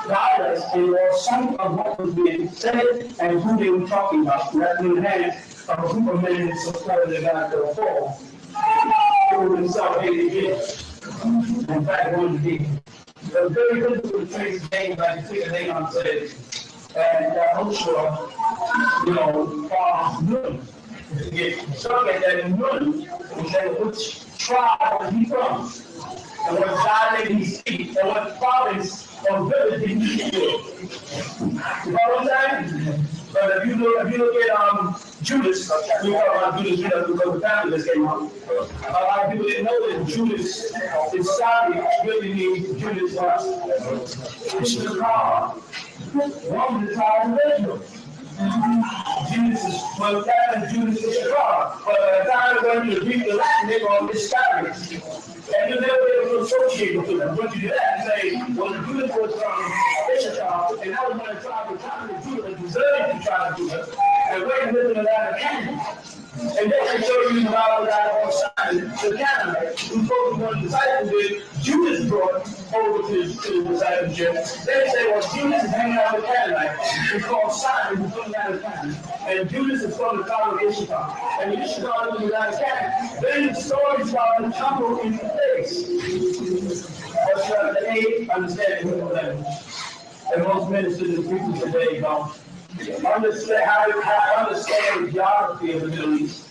dialects, and were some of what was being said and who they were talking about. That in the hands of a group of men that supported the God to fall. They were themselves hated again. In fact, one of the very difficult to trace names, like the figure Nion said, and Joshua, Nun. Get stuck at that Nun, and say which tribe was he from, and what dialect he speaks, and what province or village did he live. You know what I'm saying? But if you look at Judas, we talk about Judas because the family just came out. A lot of people didn't know that Judas Iscariot really means Judas Ishakar. One of the tribe of Israel. Jesus was that Judas Ishakar. But by the time when you read the Latin, they call him Iscariot. And you never able to associate with them. Once you do that, you say, well, the Judas was from Issachar, and that was when the tribe of Judah deserved to try to do it. And we're living in that Canyon. And they can show you the Bible that on Simon, the Canaanite, who spoke to one disciple with Judas brought over to the discipleship. They say, well, Judas is hanging out with Canaanite. It's called Simon, who's from that Canaan. And Judas is from the tribe of Issachar. And the Issachar is in that Canaan. Then the story started to tumble into place. But you have to A, understand the language. And most ministers and preachers today don't understand how to understand the geography of the Middle East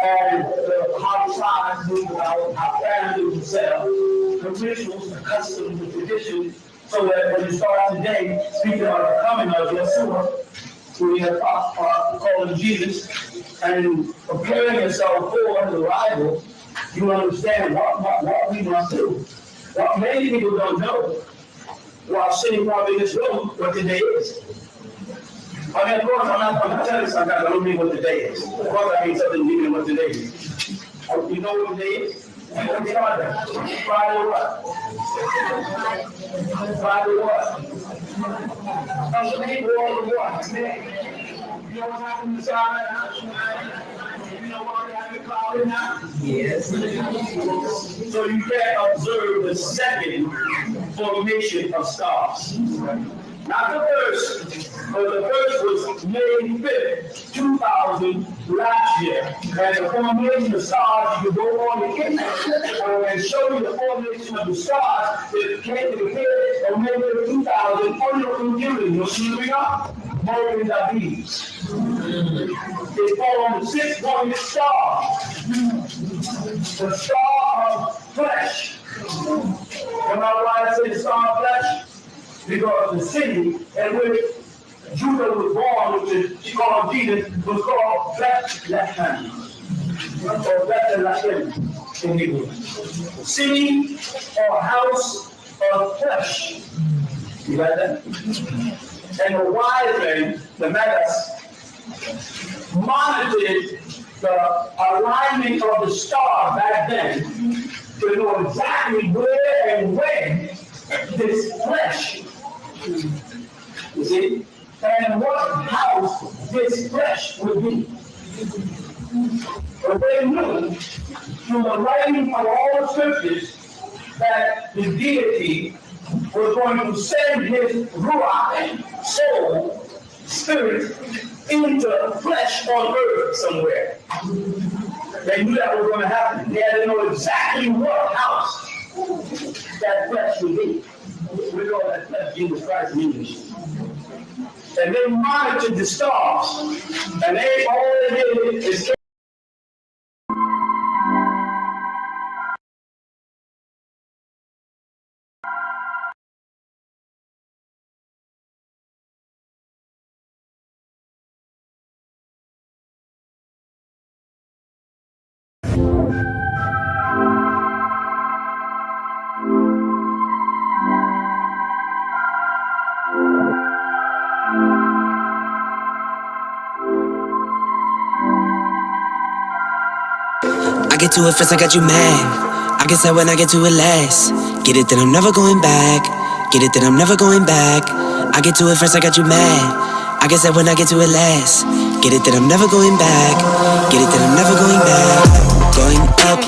and how tribes move about, how families themselves, the rituals, the customs, the traditions, so that when you start today speaking about the coming of Yeshua, who we have called Jesus, and preparing yourself for his arrival, you understand what we must do. What many people don't know, while sitting probably in this room, what the day is. I mean, of course, I'm not going to tell you something, I don't mean what the day is. Of course, I mean something different what the day is. You know what the day is? What Friday? Friday what? Friday what? The name of what? You know what happened to Friday? You know what happened to cloud now? Yes. So you can observe the second formation of stars. Not the first, but the first was May 5th, 2000 last year. And the formation of stars, you go on the internet and show you the formation of the stars that came to the head of May 5th, 2000 on your computer. You'll see we are. Morgan Davies. They fall on the 6-pointed star. The star of flesh. Am I why I say star of flesh? Because the city in which Judah was born, which is called Jesus, was called Bethlehem. Or Bethlehem in Hebrew. City or house of flesh. You got that? And the wise men, the Megas, monitored the alignment of the star back then to know exactly where and when this flesh, you see, and what house this flesh would be. But they knew through the writing of all the scriptures that the deity was going to send his ruach, soul, spirit, into flesh on earth somewhere. They knew that was going to happen. They had to know exactly what house that flesh would be. We call that flesh Jesus Christ in English. And they monitored the stars. And they all they did is get to it first, I got you mad. I get sad when I get to it last. Get it that I'm never going back. Get it that I'm never going back. I get to it first, I got you mad. I get sad when I get to it last. Get it that I'm never going back. Get it that I'm never going back. Going up,